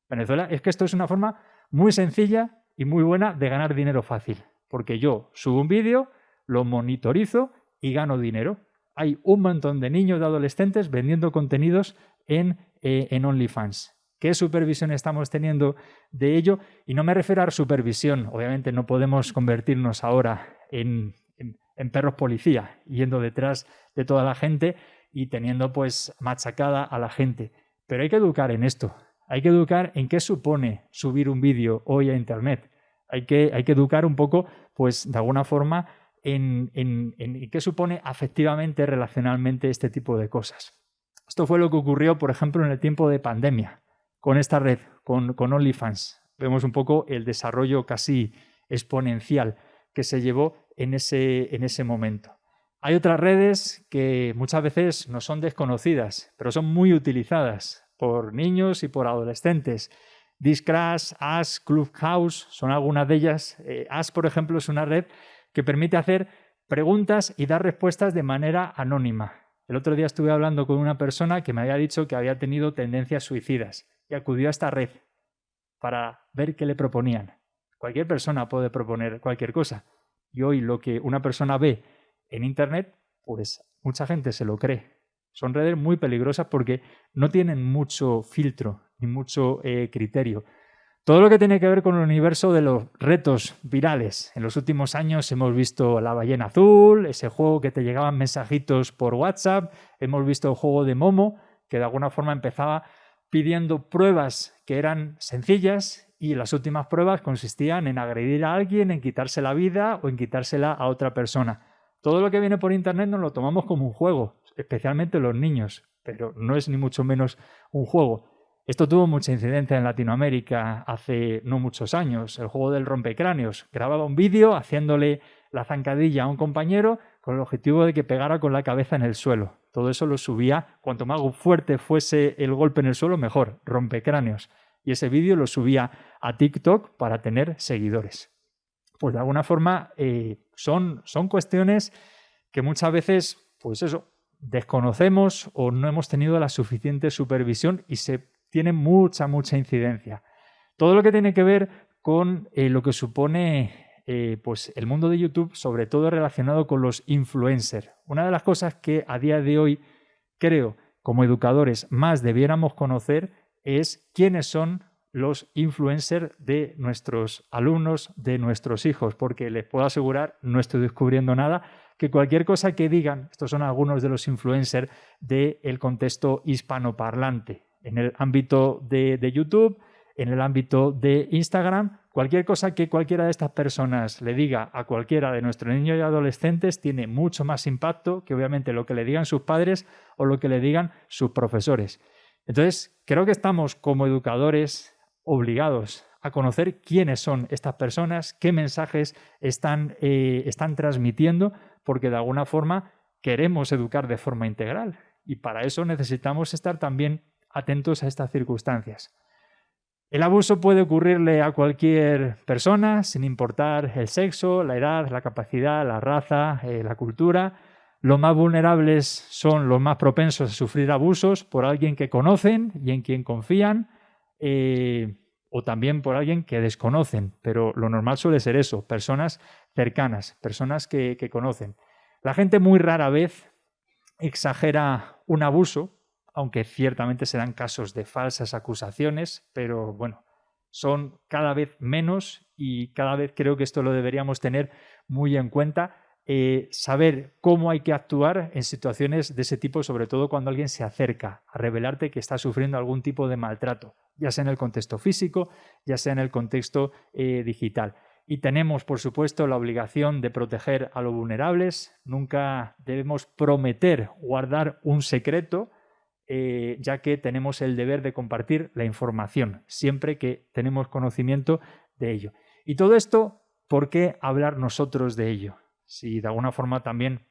Speaker 3: Venezuela es que esto es una forma muy sencilla y muy buena de ganar dinero fácil, porque yo subo un vídeo, lo monitorizo y gano dinero. hay un montón de niños, de adolescentes vendiendo contenidos en OnlyFans. ¿Qué supervisión estamos teniendo de ello? Y no me refiero a supervisión. Obviamente no podemos convertirnos ahora en perros policía, yendo detrás de toda la gente y teniendo pues machacada a la gente. Pero hay que educar en esto. Hay que educar en qué supone subir un vídeo hoy a Internet. Hay que educar un poco, pues de alguna forma, en qué supone afectivamente, relacionalmente este tipo de cosas. Esto fue lo que ocurrió, por ejemplo, en el tiempo de pandemia, con esta red, con OnlyFans. Vemos un poco el desarrollo casi exponencial que se llevó en ese momento. Hay otras redes que muchas veces no son desconocidas, pero son muy utilizadas por niños y por adolescentes. Discrash, Ask, Clubhouse son algunas de ellas. Ask, por ejemplo, es una red que permite hacer preguntas y dar respuestas de manera anónima. El otro día estuve hablando con una persona que me había dicho que había tenido tendencias suicidas y acudió a esta red para ver qué le proponían. Cualquier persona puede proponer cualquier cosa. Y hoy lo que una persona ve en Internet, pues mucha gente se lo cree. Son redes muy peligrosas porque no tienen mucho filtro ni mucho criterio. Todo lo que tiene que ver con el universo de los retos virales. En los últimos años hemos visto La ballena azul, ese juego que te llegaban mensajitos por WhatsApp. Hemos visto el juego de Momo, que de alguna forma empezaba pidiendo pruebas que eran sencillas y las últimas pruebas consistían en agredir a alguien, en quitarse la vida o en quitársela a otra persona. Todo lo que viene por Internet nos lo tomamos como un juego, especialmente los niños, pero no es ni mucho menos un juego. Esto tuvo mucha incidencia en Latinoamérica hace no muchos años. El juego del rompecráneos. Grababa un vídeo haciéndole la zancadilla a un compañero con el objetivo de que pegara con la cabeza en el suelo. Todo eso lo subía. Cuanto más fuerte fuese el golpe en el suelo, mejor. Rompecráneos. Y ese vídeo lo subía a TikTok para tener seguidores. Pues de alguna forma son cuestiones que muchas veces, pues eso, desconocemos o no hemos tenido la suficiente supervisión y se tiene mucha incidencia. Todo lo que tiene que ver con lo que supone pues el mundo de YouTube, sobre todo relacionado con los influencers. Una de las cosas que a día de hoy creo como educadores más debiéramos conocer es quiénes son los influencers de nuestros alumnos, de nuestros hijos, porque les puedo asegurar, no estoy descubriendo nada, que cualquier cosa que digan, estos son algunos de los influencers del contexto hispanoparlante, en el ámbito de YouTube, en el ámbito de Instagram, cualquier cosa que cualquiera de estas personas le diga a cualquiera de nuestros niños y adolescentes tiene mucho más impacto que obviamente lo que le digan sus padres o lo que le digan sus profesores. Entonces, creo que estamos como educadores obligados a conocer quiénes son estas personas, qué mensajes están transmitiendo, porque de alguna forma queremos educar de forma integral y para eso necesitamos estar también atentos a estas circunstancias. El abuso puede ocurrirle a cualquier persona, sin importar el sexo, la edad, la capacidad, la raza, la cultura. Los más vulnerables son los más propensos a sufrir abusos por alguien que conocen y en quien confían, o también por alguien que desconocen, pero lo normal suele ser eso, personas cercanas, personas que conocen. La gente muy rara vez exagera un abuso, aunque ciertamente se dan casos de falsas acusaciones, pero bueno, son cada vez menos y cada vez creo que esto lo deberíamos tener muy en cuenta, saber cómo hay que actuar en situaciones de ese tipo, sobre todo cuando alguien se acerca a revelarte que está sufriendo algún tipo de maltrato, ya sea en el contexto físico, ya sea en el contexto digital. Y tenemos, por supuesto, la obligación de proteger a los vulnerables. Nunca debemos prometer guardar un secreto, ya que tenemos el deber de compartir la información, siempre que tenemos conocimiento de ello. Y todo esto, ¿por qué hablar nosotros de ello? Si de alguna forma también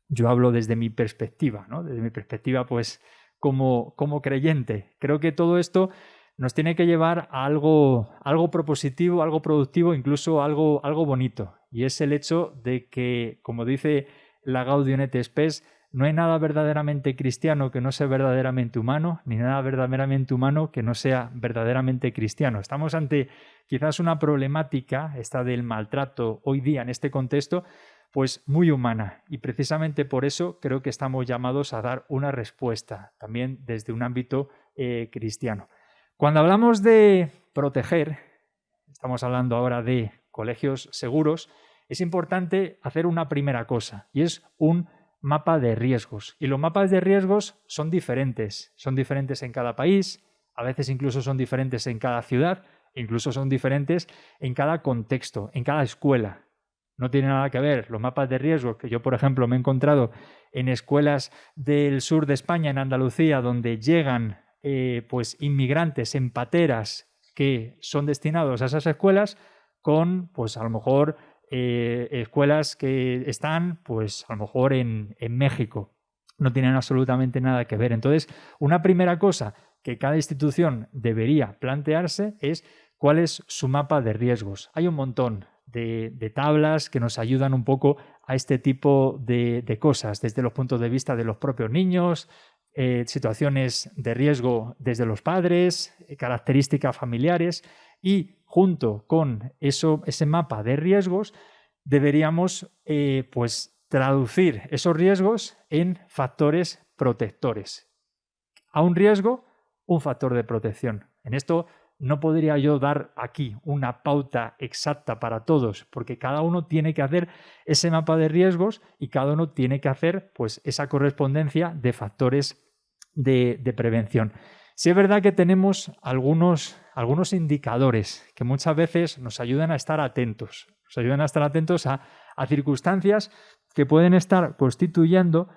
Speaker 3: yo hablo desde mi perspectiva, ¿no? Desde mi perspectiva, pues, como creyente. Creo que todo esto nos tiene que llevar a algo propositivo, algo productivo, incluso algo bonito. Y es el hecho de que, como dice la Gaudium et Spes, no hay nada verdaderamente cristiano que no sea verdaderamente humano, ni nada verdaderamente humano que no sea verdaderamente cristiano. Estamos ante quizás una problemática, esta del maltrato hoy día en este contexto, pues muy humana, y precisamente por eso creo que estamos llamados a dar una respuesta, también desde un ámbito cristiano. Cuando hablamos de proteger, estamos hablando ahora de colegios seguros, es importante hacer una primera cosa, y es un mapa de riesgos. Y los mapas de riesgos son diferentes en cada país, a veces incluso son diferentes en cada ciudad, incluso son diferentes en cada contexto, en cada escuela. No tiene nada que ver los mapas de riesgo que yo, por ejemplo, me he encontrado en escuelas del sur de España, en Andalucía, donde llegan pues inmigrantes en pateras que son destinados a esas escuelas, con pues a lo mejor escuelas que están pues a lo mejor en México. No tienen absolutamente nada que ver. Entonces, una primera cosa que cada institución debería plantearse es cuál es su mapa de riesgos. Hay un montón de tablas que nos ayudan un poco a este tipo de cosas, desde los puntos de vista de los propios niños, situaciones de riesgo desde los padres, características familiares, y junto con ese mapa de riesgos deberíamos pues traducir esos riesgos en factores protectores. A un riesgo, un factor de protección. En esto no podría yo dar aquí una pauta exacta para todos, porque cada uno tiene que hacer ese mapa de riesgos y cada uno tiene que hacer pues esa correspondencia de factores de prevención. Sí es verdad que tenemos algunos indicadores que muchas veces nos ayudan a estar atentos. Nos ayudan a estar atentos a circunstancias que pueden estar constituyendo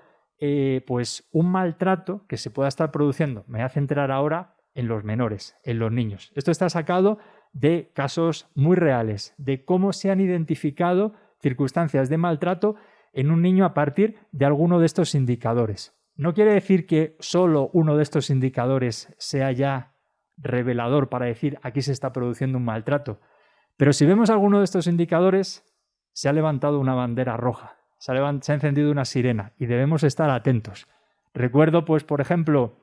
Speaker 3: pues un maltrato que se pueda estar produciendo. Me voy a centrar ahora en los menores, en los niños. Esto está sacado de casos muy reales, de cómo se han identificado circunstancias de maltrato en un niño a partir de alguno de estos indicadores. No quiere decir que solo uno de estos indicadores sea ya revelador para decir aquí se está produciendo un maltrato, pero si vemos alguno de estos indicadores, se ha levantado una bandera roja, se ha encendido una sirena y debemos estar atentos. Recuerdo, pues, por ejemplo,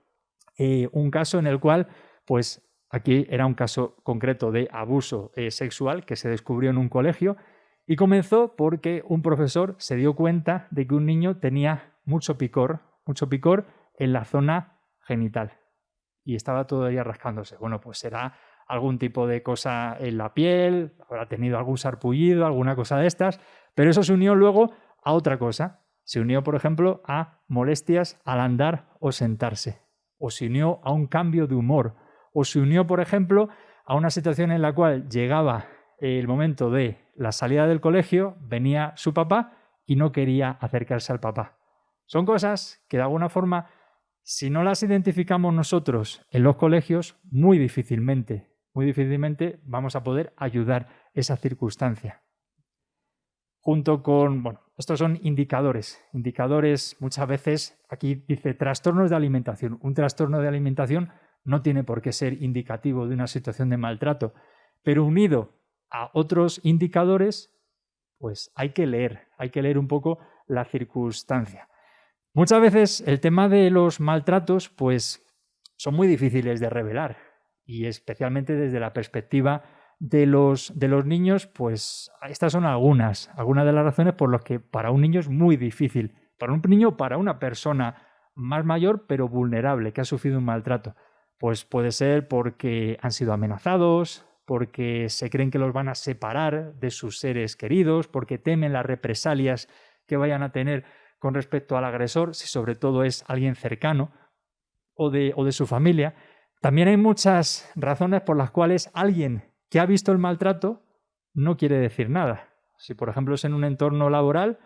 Speaker 3: un caso en el cual, pues, aquí era un caso concreto de abuso sexual que se descubrió en un colegio y comenzó porque un profesor se dio cuenta de que un niño tenía mucho picor en la zona genital y estaba todavía rascándose. Bueno, pues será algún tipo de cosa en la piel, habrá tenido algún sarpullido, alguna cosa de estas, pero eso se unió luego a otra cosa. Se unió, por ejemplo, a molestias al andar o sentarse, o se unió a un cambio de humor, o se unió, por ejemplo, a una situación en la cual llegaba el momento de la salida del colegio, venía su papá y no quería acercarse al papá. Son cosas que de alguna forma, si no las identificamos nosotros en los colegios, muy difícilmente vamos a poder ayudar esa circunstancia. Junto con, bueno, estos son indicadores. Indicadores muchas veces, aquí dice trastornos de alimentación. Un trastorno de alimentación no tiene por qué ser indicativo de una situación de maltrato, pero unido a otros indicadores, pues hay que leer un poco la circunstancia. Muchas veces el tema de los maltratos pues son muy difíciles de revelar y especialmente desde la perspectiva de los niños, pues estas son algunas de las razones por las que para un niño es muy difícil, para un niño o para una persona más mayor pero vulnerable que ha sufrido un maltrato. Pues puede ser porque han sido amenazados, porque se creen que los van a separar de sus seres queridos, porque temen las represalias que vayan a tener con respecto al agresor, si sobre todo es alguien cercano o de su familia. También hay muchas razones por las cuales alguien que ha visto el maltrato no quiere decir nada. Si, por ejemplo, es en un entorno laboral,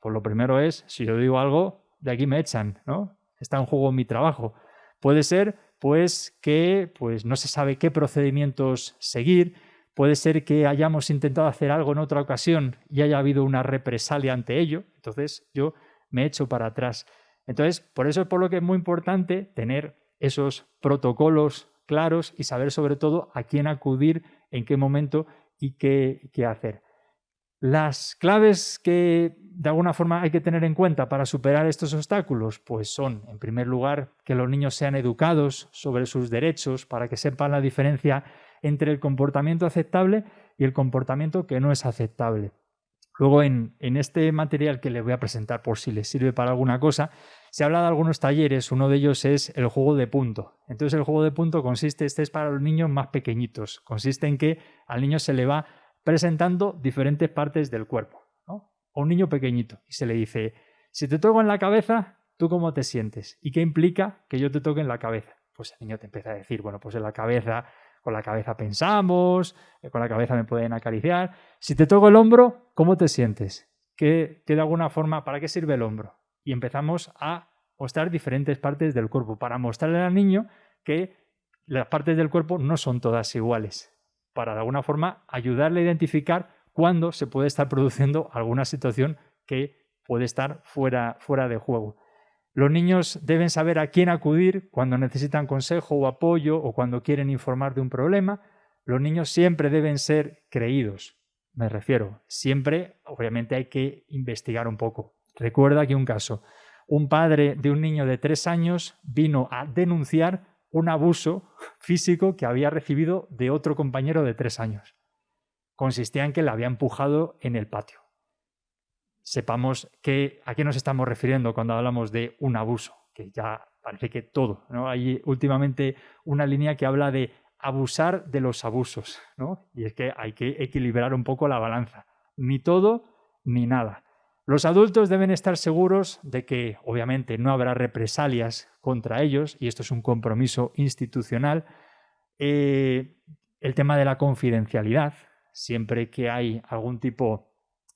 Speaker 3: pues lo primero es, si yo digo algo, de aquí me echan, ¿no? Está en juego mi trabajo. Puede ser, pues, que pues, no se sabe qué procedimientos seguir. Puede ser que hayamos intentado hacer algo en otra ocasión y haya habido una represalia ante ello. Entonces, yo me echo para atrás. Entonces, por eso es por lo que es muy importante tener esos protocolos claros y saber sobre todo a quién acudir, en qué momento y qué hacer. Las claves que de alguna forma hay que tener en cuenta para superar estos obstáculos, pues son, en primer lugar, que los niños sean educados sobre sus derechos para que sepan la diferencia entre el comportamiento aceptable y el comportamiento que no es aceptable. Luego, en este material que les voy a presentar, por si les sirve para alguna cosa, se habla de algunos talleres. Uno de ellos es el juego de punto. Entonces, el juego de punto consiste, este es para los niños más pequeñitos, consiste en que al niño se le va presentando diferentes partes del cuerpo, ¿no? A un niño pequeñito, y se le dice, si te toco en la cabeza, ¿tú cómo te sientes? ¿Y qué implica que yo te toque en la cabeza? Pues el niño te empieza a decir, bueno, pues en la cabeza, con la cabeza pensamos, con la cabeza me pueden acariciar. Si te toco el hombro, ¿cómo te sientes? ¿Que de alguna forma, ¿para qué sirve el hombro? Y empezamos a mostrar diferentes partes del cuerpo para mostrarle al niño que las partes del cuerpo no son todas iguales, para de alguna forma ayudarle a identificar cuándo se puede estar produciendo alguna situación que puede estar fuera de juego. Los niños deben saber a quién acudir cuando necesitan consejo o apoyo o cuando quieren informar de un problema. Los niños siempre deben ser creídos. Me refiero, siempre, obviamente hay que investigar un poco. Recuerda que un caso, un padre de un niño de 3 años vino a denunciar un abuso físico que había recibido de otro compañero de 3 años. Consistía en que le había empujado en el patio. Sepamos a qué nos estamos refiriendo cuando hablamos de un abuso, que ya parece que todo, ¿no? Hay últimamente una línea que habla de abusar de los abusos, ¿no? Y es que hay que equilibrar un poco la balanza. Ni todo ni nada. Los adultos deben estar seguros de que, obviamente, no habrá represalias contra ellos, y esto es un compromiso institucional. El tema de la confidencialidad, siempre que hay algún tipo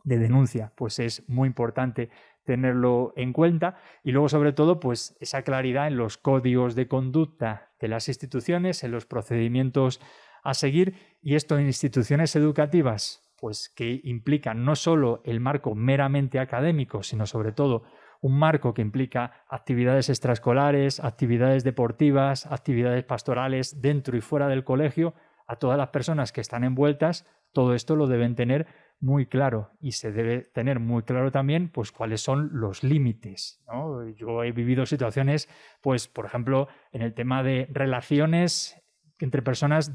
Speaker 3: de denuncia, pues es muy importante tenerlo en cuenta. Y luego, sobre todo, pues esa claridad en los códigos de conducta de las instituciones, en los procedimientos a seguir, y esto en instituciones educativas, pues que implican no solo el marco meramente académico, sino sobre todo un marco que implica actividades extraescolares, actividades deportivas, actividades pastorales dentro y fuera del colegio. A todas las personas que están envueltas, todo esto lo deben tener muy claro, y se debe tener muy claro también pues cuáles son los límites, ¿no? Yo he vivido situaciones, pues por ejemplo, en el tema de relaciones entre personas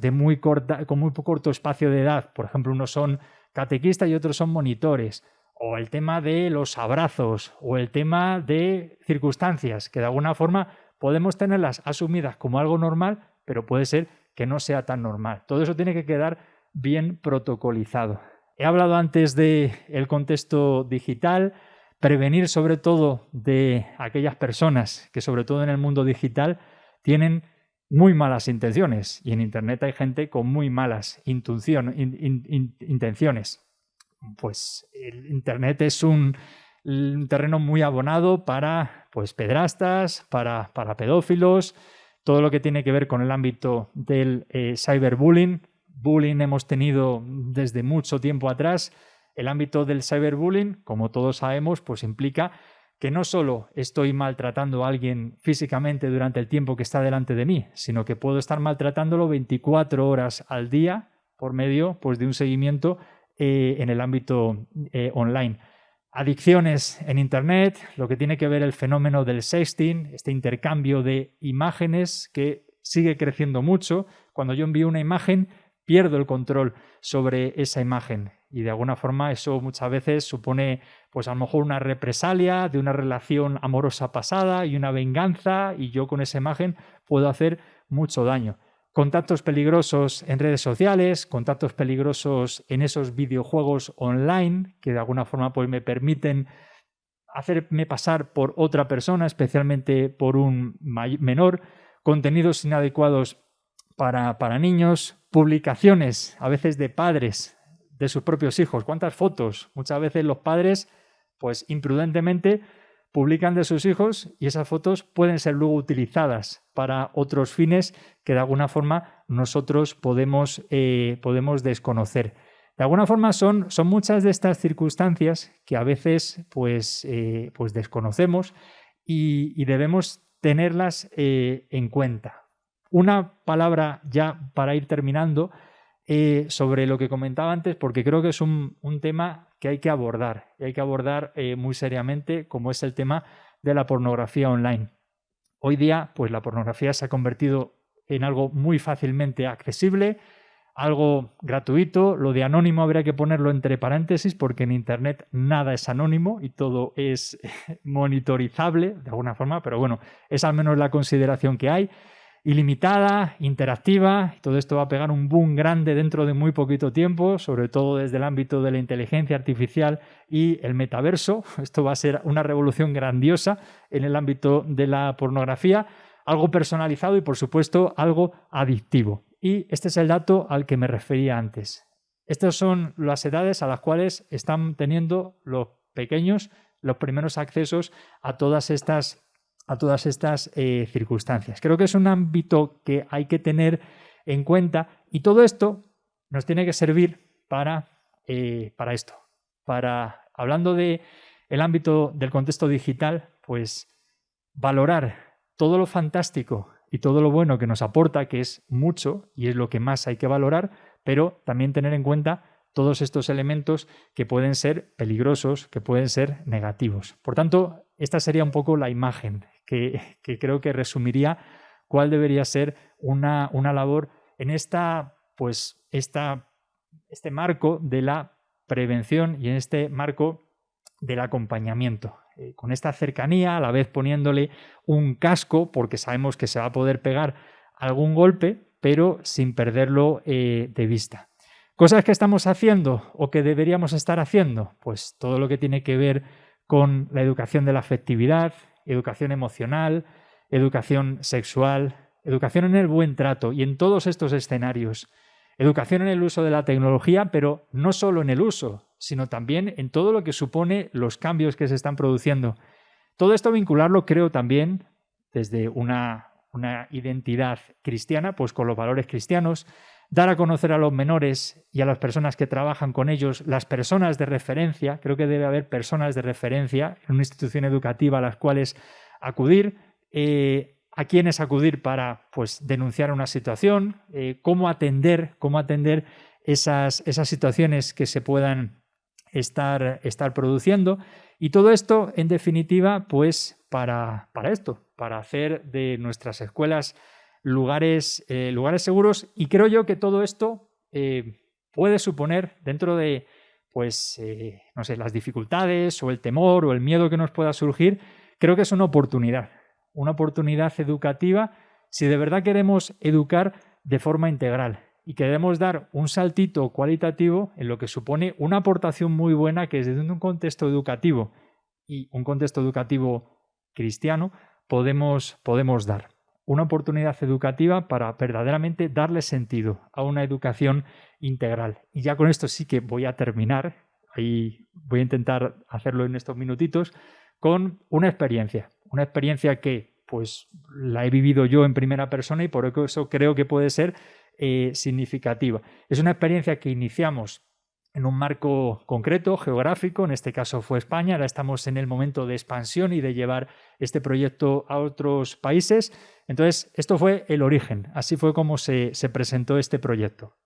Speaker 3: con muy corto espacio de edad. Por ejemplo, unos son catequistas y otros son monitores, o el tema de los abrazos, o el tema de circunstancias que de alguna forma podemos tenerlas asumidas como algo normal, pero puede ser que no sea tan normal. Todo eso tiene que quedar bien protocolizado. He hablado antes del contexto digital, prevenir sobre todo de aquellas personas que sobre todo en el mundo digital tienen muy malas intenciones, y en Internet hay gente con muy malas intenciones. Pues el Internet es un terreno muy abonado para pues, pedrastas, para pedófilos, todo lo que tiene que ver con el ámbito del cyberbullying. Bullying hemos tenido desde mucho tiempo atrás. El ámbito del cyberbullying, como todos sabemos, pues implica que no solo estoy maltratando a alguien físicamente durante el tiempo que está delante de mí, sino que puedo estar maltratándolo 24 horas al día por medio pues, de un seguimiento en el ámbito online. Adicciones en Internet, lo que tiene que ver el fenómeno del sexting, este intercambio de imágenes que sigue creciendo mucho. Cuando yo envío una imagen, pierdo el control sobre esa imagen, y de alguna forma eso muchas veces supone pues a lo mejor una represalia de una relación amorosa pasada y una venganza, y yo con esa imagen puedo hacer mucho daño. Contactos peligrosos en redes sociales, contactos peligrosos en esos videojuegos online que de alguna forma pues me permiten hacerme pasar por otra persona, especialmente por un menor, contenidos inadecuados para niños, publicaciones a veces de padres de sus propios hijos. ¿Cuántas fotos? Muchas veces los padres, pues imprudentemente, publican de sus hijos, y esas fotos pueden ser luego utilizadas para otros fines que de alguna forma nosotros podemos desconocer. De alguna forma son muchas de estas circunstancias que a veces pues desconocemos y debemos tenerlas en cuenta. Una palabra ya para ir terminando sobre lo que comentaba antes, porque creo que es un tema que hay que abordar, y hay que abordar muy seriamente, como es el tema de la pornografía online. Hoy día, pues la pornografía se ha convertido en algo muy fácilmente accesible. algo gratuito. Lo de anónimo habría que ponerlo entre paréntesis porque en Internet nada es anónimo y todo es monitorizable de alguna forma, pero bueno, es al menos la consideración que hay. Ilimitada, interactiva, todo esto va a pegar un boom grande dentro de muy poquito tiempo, sobre todo desde el ámbito de la inteligencia artificial y el metaverso. Esto va a ser una revolución grandiosa en el ámbito de la pornografía, algo personalizado y por supuesto algo adictivo. Y este es el dato al que me refería antes. Estas son las edades a las cuales están teniendo los pequeños los primeros accesos a todas estas circunstancias. Creo que es un ámbito que hay que tener en cuenta y todo esto nos tiene que servir para esto. Hablando del ámbito del contexto digital, pues valorar todo lo fantástico y todo lo bueno que nos aporta, que es mucho y es lo que más hay que valorar, pero también tener en cuenta todos estos elementos que pueden ser peligrosos, que pueden ser negativos. Por tanto, esta sería un poco la imagen que creo que resumiría cuál debería ser una labor en este marco de la prevención y en este marco del acompañamiento. Con esta cercanía, a la vez poniéndole un casco, porque sabemos que se va a poder pegar algún golpe, pero sin perderlo de vista. ¿Cosas que estamos haciendo o que deberíamos estar haciendo? Pues todo lo que tiene que ver con la educación de la afectividad, educación emocional, educación sexual, educación en el buen trato y en todos estos escenarios. Educación en el uso de la tecnología, pero no solo en el uso, sino también en todo lo que supone los cambios que se están produciendo. Todo esto vincularlo, creo, también desde una identidad cristiana, pues con los valores cristianos, dar a conocer a los menores y a las personas que trabajan con ellos las personas de referencia. Creo que debe haber personas de referencia en una institución educativa a las cuales acudir, a quiénes acudir para pues, denunciar una situación, cómo atender esas situaciones que se puedan estar produciendo. Y todo esto, en definitiva, pues para esto, para hacer de nuestras escuelas lugares seguros. Y creo yo que todo esto puede suponer, dentro de pues, no sé, las dificultades o el temor o el miedo que nos pueda surgir, creo que es una oportunidad educativa si de verdad queremos educar de forma integral y queremos dar un saltito cualitativo en lo que supone una aportación muy buena que desde un contexto educativo y un contexto educativo cristiano podemos dar. Una oportunidad educativa para verdaderamente darle sentido a una educación integral. Y ya con esto sí que voy a terminar, y voy a intentar hacerlo en estos minutitos, con una experiencia que pues la he vivido yo en primera persona y por eso creo que puede ser significativa. Es una experiencia que iniciamos en un marco concreto, geográfico, en este caso fue España, ahora estamos en el momento de expansión y de llevar este proyecto a otros países. Entonces, esto fue el origen, así fue como se presentó este proyecto.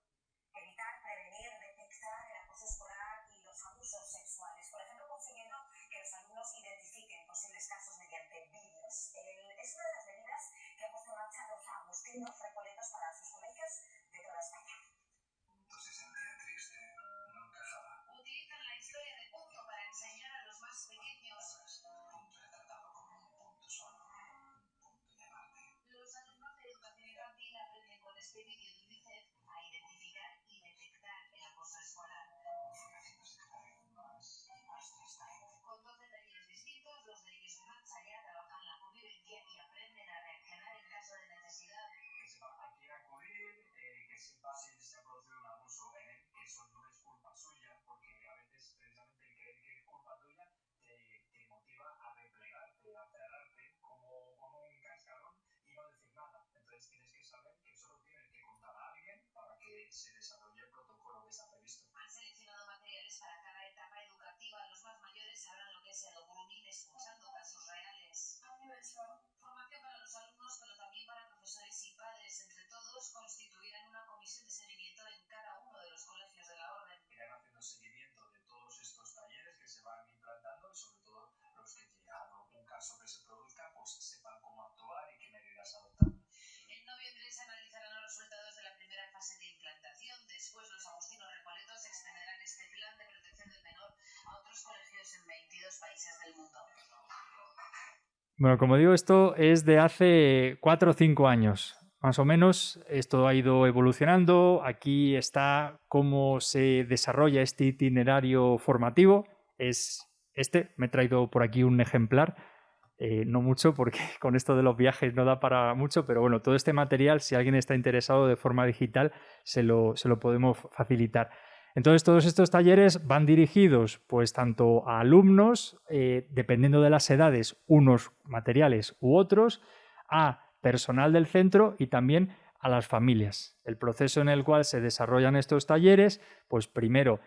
Speaker 4: En noviembre se analizarán los resultados de la primera fase de implantación otros países del mundo.
Speaker 3: Bueno, como digo, esto es de hace 4 o 5 años. Más o menos, esto ha ido evolucionando. Aquí está cómo se desarrolla este itinerario formativo. Es este. Me he traído por aquí un ejemplar. No mucho, porque con esto de los viajes no da para mucho, pero bueno, todo este material, si alguien está interesado de forma digital, se lo podemos facilitar. Entonces, todos estos talleres van dirigidos pues tanto a alumnos, dependiendo de las edades, unos materiales u otros, a personal del centro y también a las familias. El proceso en el cual se desarrollan estos talleres, pues primero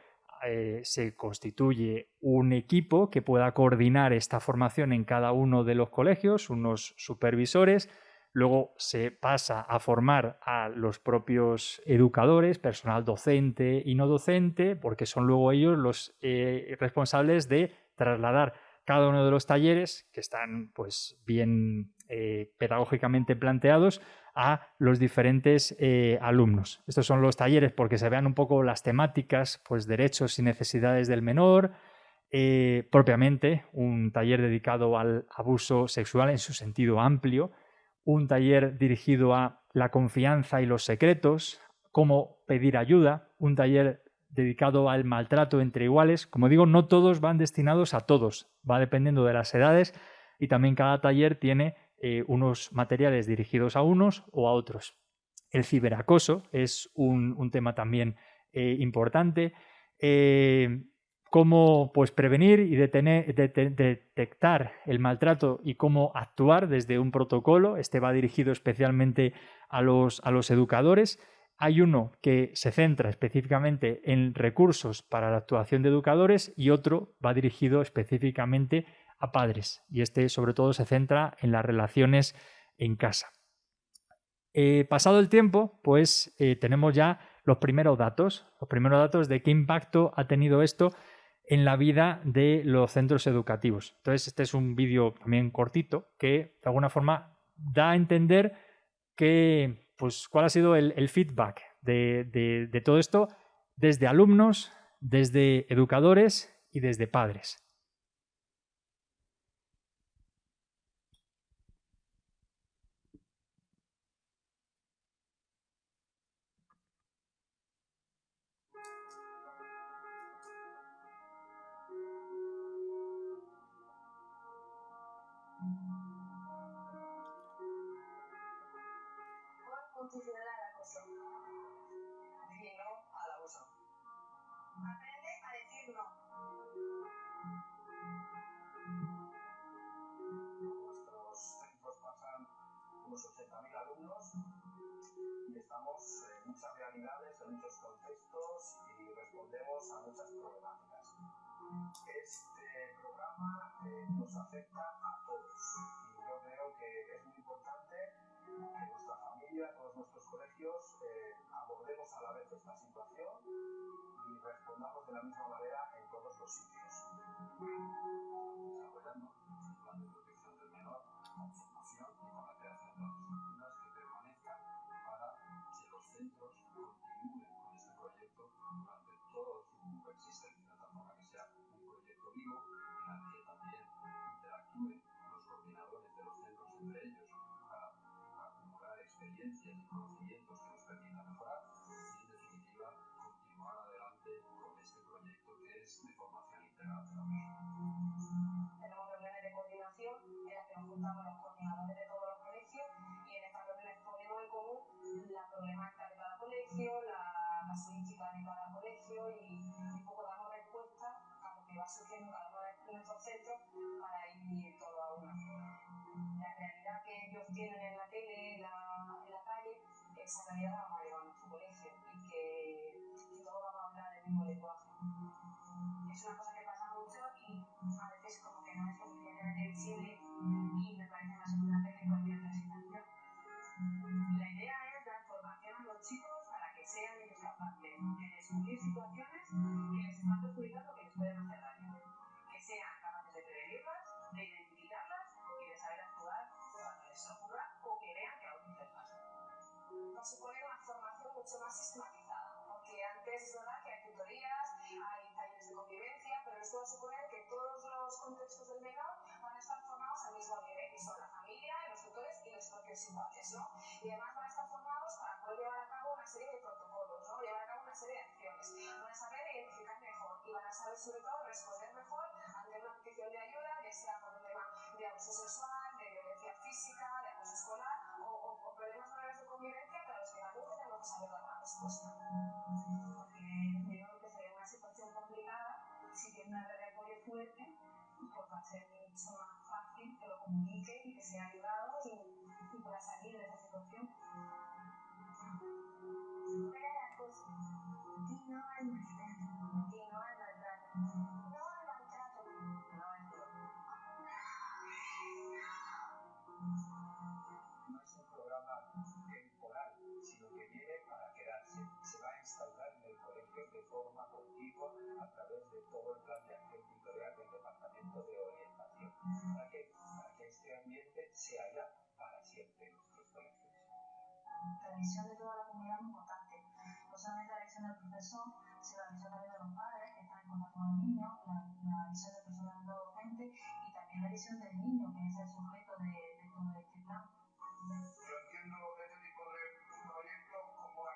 Speaker 3: se constituye un equipo que pueda coordinar esta formación en cada uno de los colegios, unos supervisores. Luego se pasa a formar a los propios educadores, personal docente y no docente, porque son luego ellos los responsables de trasladar cada uno de los talleres, que están pues bien pedagógicamente planteados, a los diferentes alumnos. Estos son los talleres porque se vean un poco las temáticas, pues derechos y necesidades del menor, propiamente un taller dedicado al abuso sexual en su sentido amplio, un taller dirigido a la confianza y los secretos, cómo pedir ayuda, un taller dedicado al maltrato entre iguales. Como digo, no todos van destinados a todos, va dependiendo de las edades y también cada taller tiene unos materiales dirigidos a unos o a otros. El ciberacoso es un tema también importante. Cómo pues, prevenir y detectar el maltrato y cómo actuar desde un protocolo. Este va dirigido especialmente a los educadores. Hay uno que se centra específicamente en recursos para la actuación de educadores y otro va dirigido específicamente a padres. Y este sobre todo se centra en las relaciones en casa. Pasado el tiempo, pues tenemos ya los primeros datos de qué impacto ha tenido esto en la vida de los centros educativos. Entonces, este es un vídeo también cortito que de alguna forma da a entender que, pues, cuál ha sido el feedback de todo esto desde alumnos, desde educadores y desde padres.
Speaker 4: Constitucional al acoso. Di no al abuso. Aprende a decir no. Nuestros centros pasan unos 80.000 alumnos y estamos en muchas realidades, en muchos contextos y respondemos a muchas problemáticas. Este programa nos afecta a todos y yo creo que es muy importante que nuestra familia, todos nuestros colegios, abordemos a la vez esta situación y respondamos de la misma manera en todos los sitios. Desarrollando un plan de protección del menor con formación y con la creación de las estructuras que permanezcan para que los centros continúen con este proyecto durante todo su existencia, de tal forma que sea un proyecto vivo en el que también interactúen los coordinadores de los centros entre ellos para acumular experiencias y conocimientos que nos permitan mejorar y, en definitiva, continuar adelante con este proyecto que es de formación integral de la persona. Tenemos reuniones de coordinación en las que nos juntamos los coordinadores de todos los colegios y en estas reuniones ponemos en común la problemática de cada colegio, la casuística de cada colegio y un poco damos respuesta a lo que va surgiendo cada uno de nuestros centros para ir todo a una. La realidad que ellos tienen en la tele, en la calle, esa realidad la vamos a llevar a nuestro colegio y que todos vamos a hablar el mismo lenguaje. Es una cosa que pasa mucho y a veces como que no es suficientemente visible y me parece más importante que cualquier otra situación. La idea es dar formación a los chicos para que sean ellos capaces de descubrir situaciones que les están perjudicando, que les pueden hacer daño. Que sean capaces de prevenirlas, de identificarlas y de saber actuar cuando les ocurra o que vean que a otros les pasa. Nos supone una formación mucho más sistematizada, porque antes es verdad que hay tutorías, hay talleres de convivencia, pero
Speaker 5: y además van a estar formados para poder llevar a cabo una serie de protocolos, ¿no? Llevar a cabo una serie de acciones. Van a saber identificar mejor y van a saber sobre todo responder mejor ante una petición de ayuda, ya sea por un tema de abuso sexual, de violencia física, de acoso escolar o problemas graves de convivencia para los que también tenemos que saber dar una respuesta. Porque creo que sería una situación complicada si tiene una red de apoyo fuerte, pues va a ser mucho más fácil que lo comunique y que sea ayudado y pueda salir de esa situación. Fuera el acoso, y no al maltrato, y no al maltrato, no al maltrato, no al droga.
Speaker 4: No es un programa temporal, sino que viene para quedarse. Se va a instaurar en el colegio de forma continua a través de todo el plan de acción tutorial del Departamento de Orientación. ¿Para qué? Para que este ambiente se haya para siempre en nuestros colegios.
Speaker 5: La visión de toda la comunidad es muy importante. No solamente la visión del profesor, sino la visión también de los padres que están en contacto con el niño, la visión del personal no docente y también la visión del niño, que es el sujeto de todo este plan.
Speaker 4: Yo entiendo este tipo de proyectos como una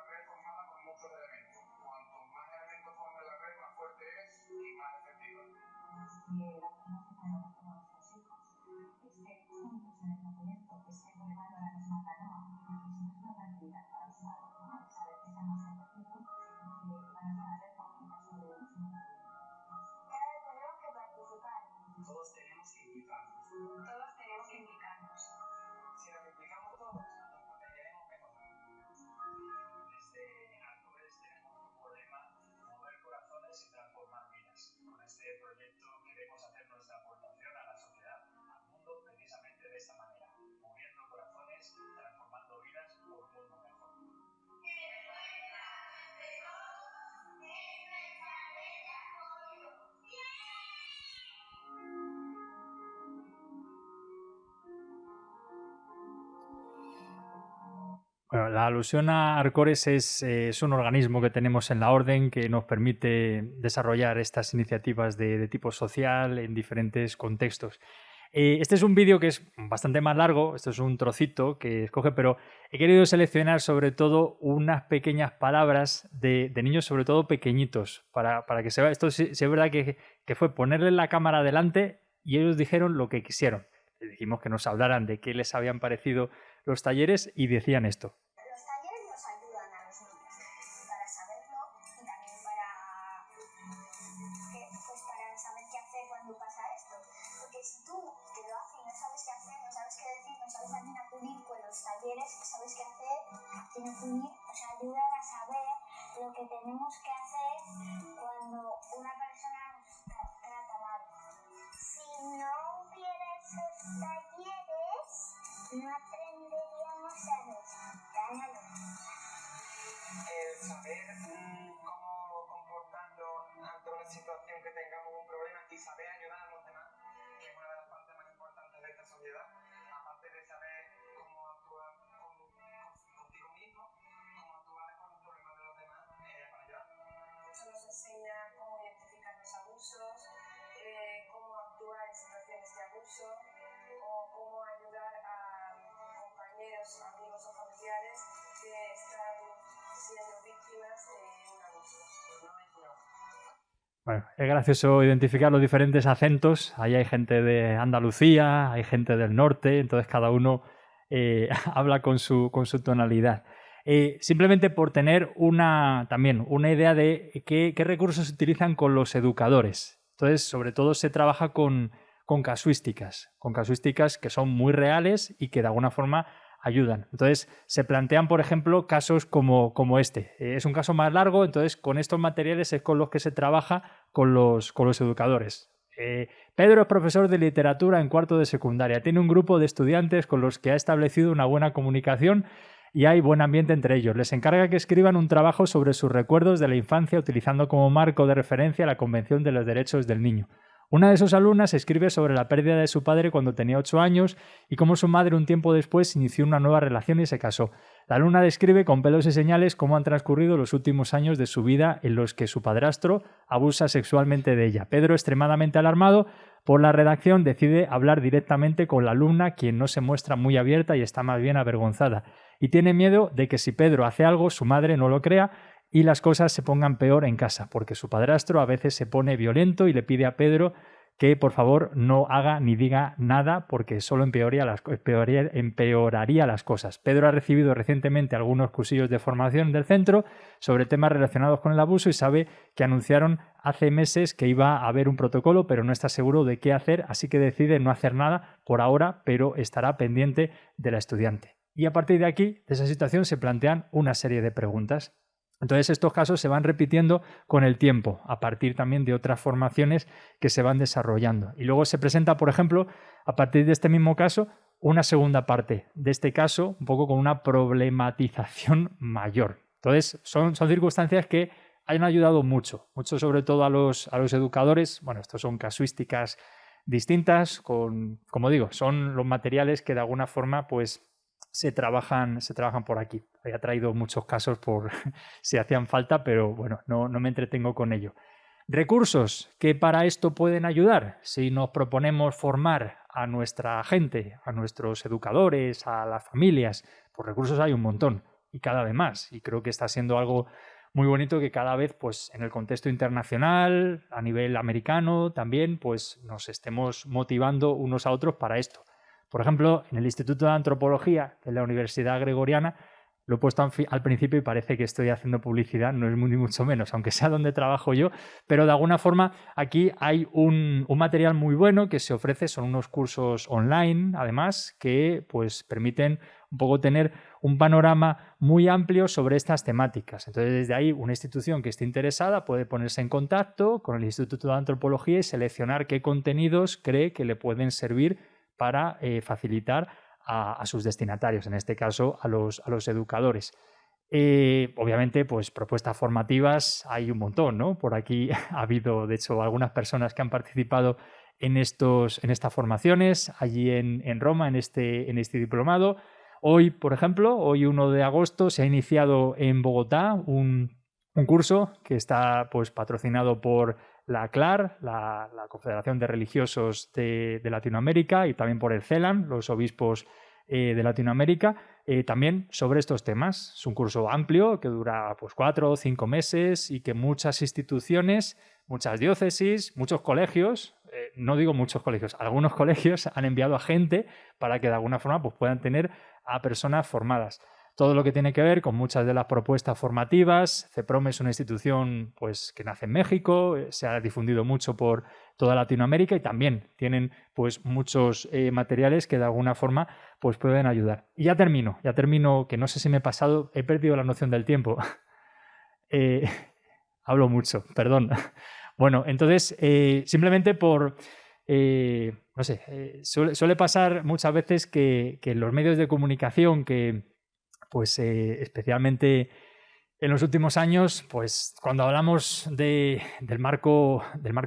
Speaker 4: red formada con muchos elementos. Cuanto más elementos forme la red, más fuerte es y más efectiva.
Speaker 5: Y las personas que están en contacto con nuestros hijos estén juntos en este proyecto, que estén remando la misma canoa, y si no es una tranquilidad para saber que están más cercanos y que van a estar alerta en caso de un problema. Claro, tenemos que participar.
Speaker 4: Todos tenemos que implicarnos.
Speaker 5: Todos tenemos que implicarnos.
Speaker 4: Si nos implicamos todos, nos protegeremos mejor. Desde Arcores tenemos como lema mover corazones y transformar vidas. Con este proyecto queremos hacer nuestra aportación a la sociedad, al mundo, precisamente de esta manera, moviendo corazones, transformando vidas por un mundo mejor.
Speaker 3: Bueno, la alusión a Arcores es un organismo que tenemos en la Orden que nos permite desarrollar estas iniciativas de tipo social en diferentes contextos. Este es un vídeo que es bastante más largo, esto es un trocito que escoge, pero he querido seleccionar sobre todo unas pequeñas palabras de niños, sobre todo pequeñitos, para que se vea. Esto sí es verdad que fue ponerle la cámara delante y ellos dijeron lo que quisieron. Les dijimos que nos hablaran de qué les habían parecido los talleres y decían esto.
Speaker 5: Los talleres nos ayudan a los niños para saberlo y también para saber qué hacer cuando pasa esto. Porque si tú que lo haces y no sabes qué hacer, no sabes qué decir, no sabes a quién acudir, pues los talleres sabes qué hacer, a quién acudir, nos ayudan a saber lo que tenemos que hacer cuando una persona nos trata mal. Si no hubiera esos talleres, no aprenderíamos a respetar a los demás.
Speaker 4: El saber cómo comportarnos ante una situación que tengamos un problema y saber ayudar a los demás, que es una de las partes más importantes de esta sociedad, aparte de saber cómo actuar contigo mismo, cómo actuar con los problemas de los demás para ayudar.
Speaker 5: Eso nos enseña cómo identificar los abusos, cómo actuar en situaciones de abuso o cómo ayudar a compañeros, amigos o familiares que están siendo víctimas de un abuso. No es no.
Speaker 3: Bueno, es gracioso identificar los diferentes acentos. Ahí hay gente de Andalucía, hay gente del norte, entonces cada uno habla con su tonalidad. Simplemente por tener también una idea de qué recursos se utilizan con los educadores. Entonces, sobre todo se trabaja con casuísticas que son muy reales y que de alguna forma ayudan. Entonces, se plantean, por ejemplo, casos como este. Es un caso más largo, entonces con estos materiales es con los que se trabaja con los educadores. Pedro es profesor de literatura en cuarto de secundaria. Tiene un grupo de estudiantes con los que ha establecido una buena comunicación y hay buen ambiente entre ellos. Les encarga que escriban un trabajo sobre sus recuerdos de la infancia utilizando como marco de referencia la Convención de los Derechos del Niño. Una de sus alumnas escribe sobre la pérdida de su padre cuando tenía 8 años y cómo su madre un tiempo después inició una nueva relación y se casó. La alumna describe con pelos y señales cómo han transcurrido los últimos años de su vida en los que su padrastro abusa sexualmente de ella. Pedro, extremadamente alarmado, por la redacción, decide hablar directamente con la alumna, quien no se muestra muy abierta y está más bien avergonzada. Y tiene miedo de que si Pedro hace algo, su madre no lo crea y las cosas se pongan peor en casa, porque su padrastro a veces se pone violento y le pide a Pedro que por favor no haga ni diga nada porque solo empeoraría las cosas. Pedro ha recibido recientemente algunos cursillos de formación del centro sobre temas relacionados con el abuso y sabe que anunciaron hace meses que iba a haber un protocolo, pero no está seguro de qué hacer, así que decide no hacer nada por ahora, pero estará pendiente de la estudiante. Y a partir de aquí, de esa situación, se plantean una serie de preguntas. Entonces estos casos se van repitiendo con el tiempo, a partir también de otras formaciones que se van desarrollando. Y luego se presenta, por ejemplo, a partir de este mismo caso, una segunda parte de este caso, un poco con una problematización mayor. Entonces son circunstancias que han ayudado mucho sobre todo a los educadores. Bueno, estos son casuísticas distintas, como digo, son los materiales que de alguna forma pues se trabajan por aquí. Había traído muchos casos por si hacían falta, pero bueno, no me entretengo con ello. Recursos que para esto pueden ayudar. Si nos proponemos formar a nuestra gente, a nuestros educadores, a las familias, pues recursos hay un montón y cada vez más. Y creo que está siendo algo muy bonito que cada vez, pues en el contexto internacional, a nivel americano también, pues nos estemos motivando unos a otros para esto. Por ejemplo, en el Instituto de Antropología de la Universidad Gregoriana, lo he puesto al principio y parece que estoy haciendo publicidad, no es ni mucho menos, aunque sea donde trabajo yo, pero de alguna forma aquí hay un material muy bueno que se ofrece, son unos cursos online, además, que pues permiten un poco tener un panorama muy amplio sobre estas temáticas. Entonces, desde ahí, una institución que esté interesada puede ponerse en contacto con el Instituto de Antropología y seleccionar qué contenidos cree que le pueden servir para facilitar a sus destinatarios, en este caso a los educadores. Obviamente, pues propuestas formativas hay un montón, ¿no? Por aquí ha habido, de hecho, algunas personas que han participado en estas formaciones, allí en Roma, en este diplomado. Hoy, por ejemplo, hoy 1 de agosto, se ha iniciado en Bogotá un curso que está pues patrocinado por la CLAR, la Confederación de Religiosos de Latinoamérica, y también por el CELAM, los obispos de Latinoamérica, también sobre estos temas. Es un curso amplio que dura pues 4 o 5 meses y que muchas instituciones, muchas diócesis, muchos colegios, no digo muchos colegios, algunos colegios han enviado a gente para que de alguna forma pues, puedan tener a personas formadas. Todo lo que tiene que ver con muchas de las propuestas formativas. CEPROM es una institución pues, que nace en México, se ha difundido mucho por toda Latinoamérica y también tienen pues, muchos materiales que de alguna forma pues, pueden ayudar. Y ya termino, que no sé si me he pasado, he perdido la noción del tiempo. Hablo mucho, perdón. Bueno, entonces, simplemente por... no sé, suele pasar muchas veces que en los medios de comunicación pues especialmente en los últimos años, pues cuando hablamos del marco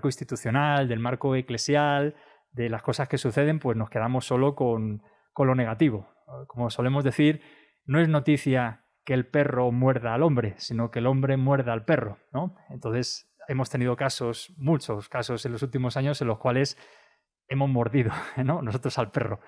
Speaker 3: institucional, del marco eclesial, de las cosas que suceden, pues nos quedamos solo con lo negativo. Como solemos decir, no es noticia que el perro muerda al hombre, sino que el hombre muerda al perro, ¿no? Entonces hemos tenido muchos casos en los últimos años en los cuales hemos mordido, ¿no? Nosotros al perro.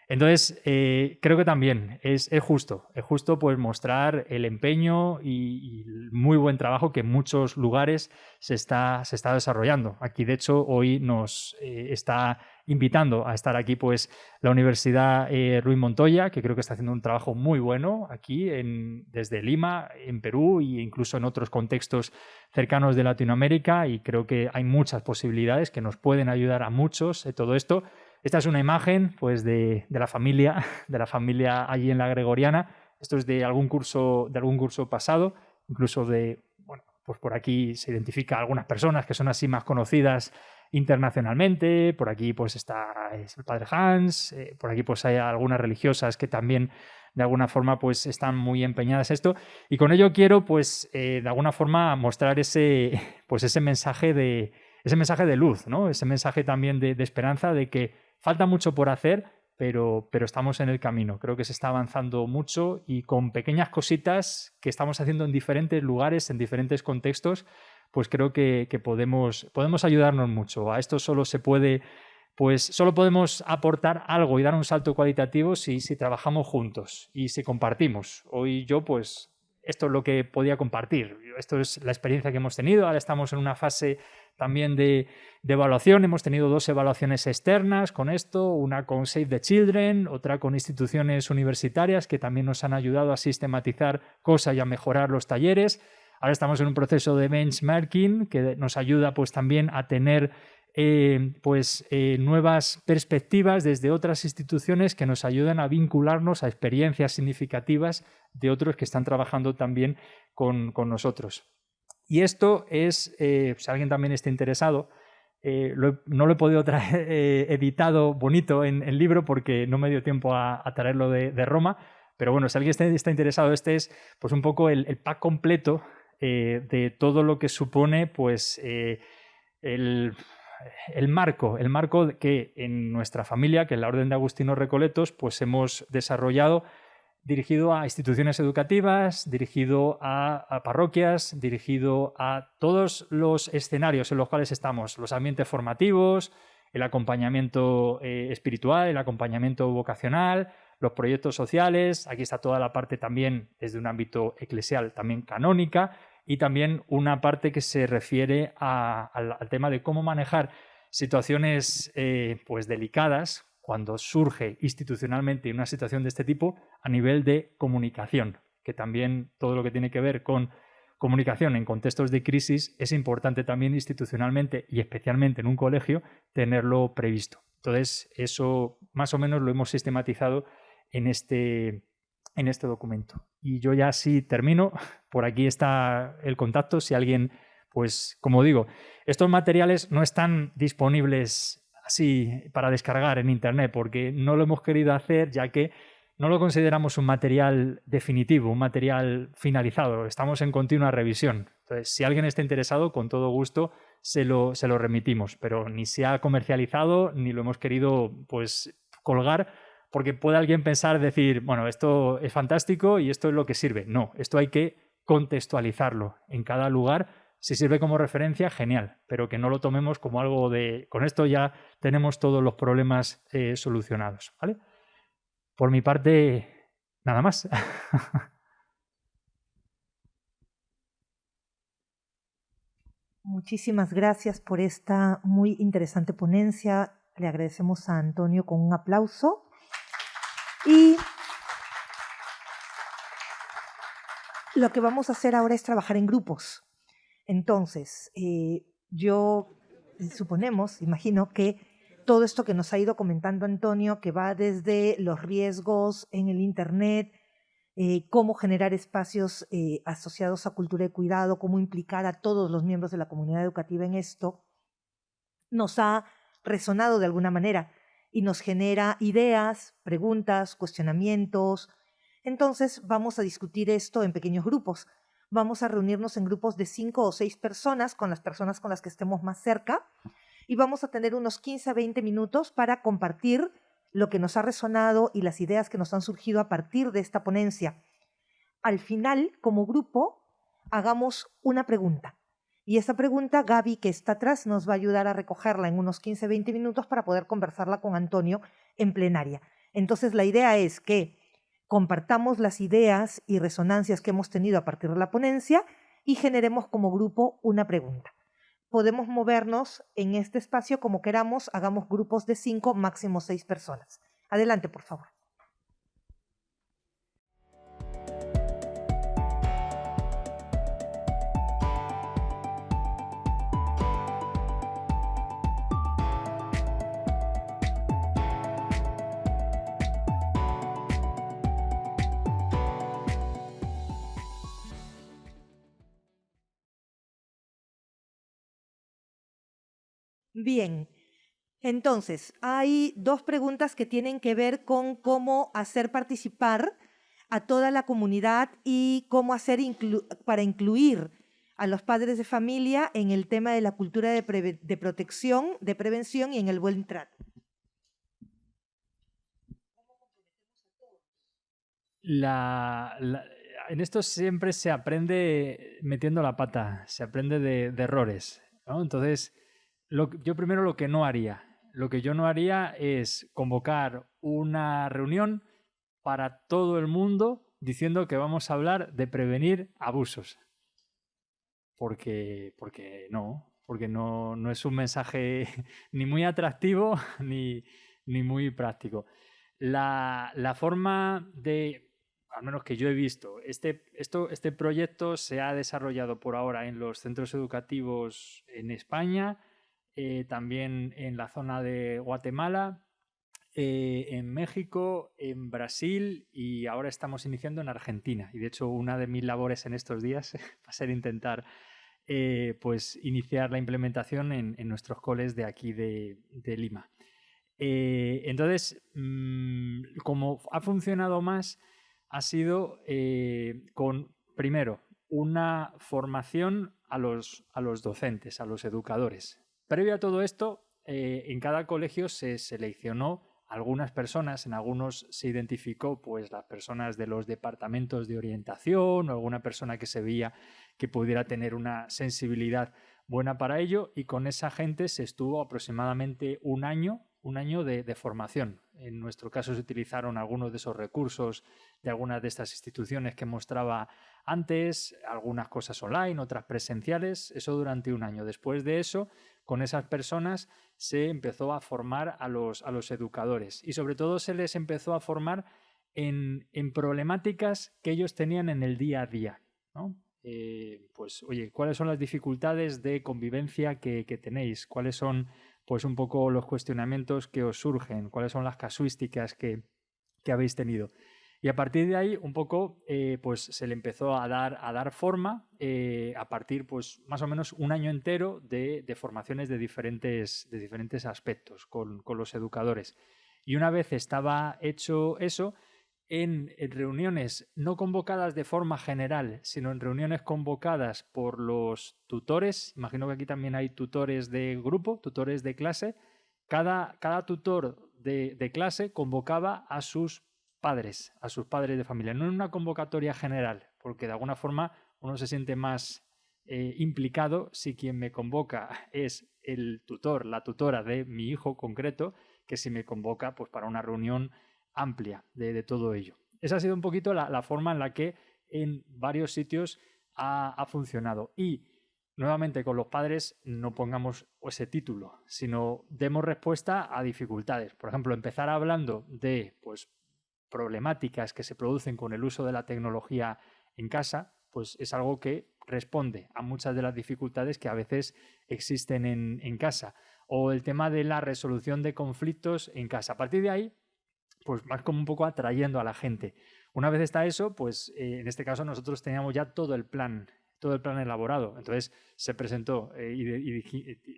Speaker 3: Entonces, creo que también es justo pues mostrar el empeño y el muy buen trabajo que en muchos lugares se está desarrollando. Aquí, de hecho, hoy nos está invitando a estar aquí pues la Universidad Ruy Montoya, que creo que está haciendo un trabajo muy bueno aquí desde Lima, en Perú e incluso en otros contextos cercanos de Latinoamérica, y creo que hay muchas posibilidades que nos pueden ayudar a muchos en todo esto. Esta es una imagen pues, de la familia allí en la Gregoriana. Esto es de algún curso pasado, incluso pues por aquí se identifica a algunas personas que son así más conocidas internacionalmente. Por aquí pues está el padre Hans, por aquí pues hay algunas religiosas que también de alguna forma pues están muy empeñadas en esto. Y con ello quiero pues de alguna forma mostrar ese mensaje de luz, ¿no? Ese mensaje también de esperanza, de que falta mucho por hacer, pero estamos en el camino. Creo que se está avanzando mucho y con pequeñas cositas que estamos haciendo en diferentes lugares, en diferentes contextos, pues creo que podemos ayudarnos mucho. A esto solo se puede pues solo podemos aportar algo y dar un salto cualitativo si trabajamos juntos y si compartimos. Hoy yo, pues, esto es lo que podía compartir. Esto es la experiencia que hemos tenido. Ahora estamos en una fase también de evaluación. Hemos tenido 2 evaluaciones externas con esto, una con Save the Children, otra con instituciones universitarias que también nos han ayudado a sistematizar cosas y a mejorar los talleres. Ahora estamos en un proceso de benchmarking que nos ayuda pues también a tener nuevas perspectivas desde otras instituciones que nos ayudan a vincularnos a experiencias significativas de otros que están trabajando también con nosotros. Y esto es, si alguien también está interesado, no lo he podido traer editado bonito en libro porque no me dio tiempo a traerlo de Roma, pero bueno, si alguien está interesado, este es pues un poco el pack completo de todo lo que supone pues el marco que en nuestra familia, que en la Orden de Agustinos Recoletos, pues hemos desarrollado dirigido a instituciones educativas, dirigido a parroquias, dirigido a todos los escenarios en los cuales estamos, los ambientes formativos, el acompañamiento espiritual, el acompañamiento vocacional, los proyectos sociales. Aquí está toda la parte también desde un ámbito eclesial, también canónica, y también una parte que se refiere al tema de cómo manejar situaciones pues delicadas cuando surge institucionalmente una situación de este tipo a nivel de comunicación, que también todo lo que tiene que ver con comunicación en contextos de crisis es importante también institucionalmente y especialmente en un colegio tenerlo previsto. Entonces eso más o menos lo hemos sistematizado en este documento. Y yo ya sí termino. Por aquí está el contacto. Si alguien, pues como digo, estos materiales no están disponibles así para descargar en internet porque no lo hemos querido hacer ya que no lo consideramos un material definitivo, un material finalizado. Estamos en continua revisión. Entonces, si alguien está interesado, con todo gusto se lo remitimos, pero ni se ha comercializado ni lo hemos querido pues colgar porque puede alguien pensar, decir, bueno, esto es fantástico y esto es lo que sirve. No, esto hay que contextualizarlo en cada lugar. Si sirve como referencia, genial, pero que no lo tomemos como algo de... Con esto ya tenemos todos los problemas solucionados, ¿vale? Por mi parte, nada más.
Speaker 1: Muchísimas gracias por esta muy interesante ponencia. Le agradecemos a Antonio con un aplauso. Y lo que vamos a hacer ahora es trabajar en grupos. Entonces, imagino que todo esto que nos ha ido comentando Antonio, que va desde los riesgos en el Internet, cómo generar espacios asociados a cultura de cuidado, cómo implicar a todos los miembros de la comunidad educativa en esto, nos ha resonado de alguna manera y nos genera ideas, preguntas, cuestionamientos. Entonces vamos a discutir esto en pequeños grupos. Vamos a reunirnos en grupos de 5 o 6 personas, con las personas con las que estemos más cerca, y vamos a tener unos 15 a 20 minutos para compartir lo que nos ha resonado y las ideas que nos han surgido a partir de esta ponencia. Al final, como grupo, hagamos una pregunta. Y esa pregunta, Gaby, que está atrás, nos va a ayudar a recogerla en unos 15 a 20 minutos para poder conversarla con Antonio en plenaria. Entonces, la idea es que compartamos las ideas y resonancias que hemos tenido a partir de la ponencia y generemos como grupo una pregunta. Podemos movernos en este espacio como queramos, hagamos grupos de 5, máximo 6 personas. Adelante, por favor. Bien, entonces hay 2 preguntas que tienen que ver con cómo hacer participar a toda la comunidad y cómo hacer para incluir a los padres de familia en el tema de la cultura de protección, de prevención y en el buen trato.
Speaker 3: En esto siempre se aprende metiendo la pata, se aprende de errores, ¿no? Entonces, yo primero lo que no haría. lo que yo no haría es convocar una reunión para todo el mundo diciendo que vamos a hablar de prevenir abusos. Porque no es un mensaje ni muy atractivo ni muy práctico. La forma de, al menos que yo he visto, este proyecto se ha desarrollado por ahora en los centros educativos en España, también en la zona de Guatemala, en México, en Brasil y ahora estamos iniciando en Argentina. Y de hecho una de mis labores en estos días va a ser intentar pues iniciar la implementación en nuestros coles de aquí de Lima. Entonces, como ha funcionado más, ha sido con, primero, una formación a los docentes, a los educadores. Previo a todo esto, en cada colegio se seleccionó algunas personas, en algunos se identificó pues las personas de los departamentos de orientación o alguna persona que se veía que pudiera tener una sensibilidad buena para ello, y con esa gente se estuvo aproximadamente un año de formación. En nuestro caso se utilizaron algunos de esos recursos de algunas de estas instituciones que mostraba antes, algunas cosas online, otras presenciales, eso durante un año. Después de eso, con esas personas se empezó a formar a los educadores y sobre todo se les empezó a formar en problemáticas que ellos tenían en el día a día, ¿no? Pues, oye, ¿cuáles son las dificultades de convivencia que tenéis? ¿Cuáles son, pues, un poco los cuestionamientos que os surgen? ¿Cuáles son las casuísticas que habéis tenido? Y a partir de ahí, un poco, pues se le empezó a dar forma a partir, pues, más o menos un año entero de formaciones de diferentes aspectos con los educadores. Y una vez estaba hecho eso, en reuniones no convocadas de forma general, sino en reuniones convocadas por los tutores, imagino que aquí también hay tutores de grupo, tutores de clase, cada tutor de clase convocaba a sus padres de familia, no en una convocatoria general, porque de alguna forma uno se siente más implicado si quien me convoca es el tutor, la tutora de mi hijo concreto, que si me convoca pues para una reunión amplia de todo ello. Esa ha sido un poquito la forma en la que en varios sitios ha funcionado. Y nuevamente con los padres no pongamos ese título, sino demos respuesta a dificultades. Por ejemplo, empezar hablando de pues, problemáticas que se producen con el uso de la tecnología en casa, pues es algo que responde a muchas de las dificultades que a veces existen en casa. O el tema de la resolución de conflictos en casa. A partir de ahí, pues más como un poco atrayendo a la gente. Una vez está eso, pues en este caso nosotros teníamos ya todo el plan elaborado. Entonces se presentó y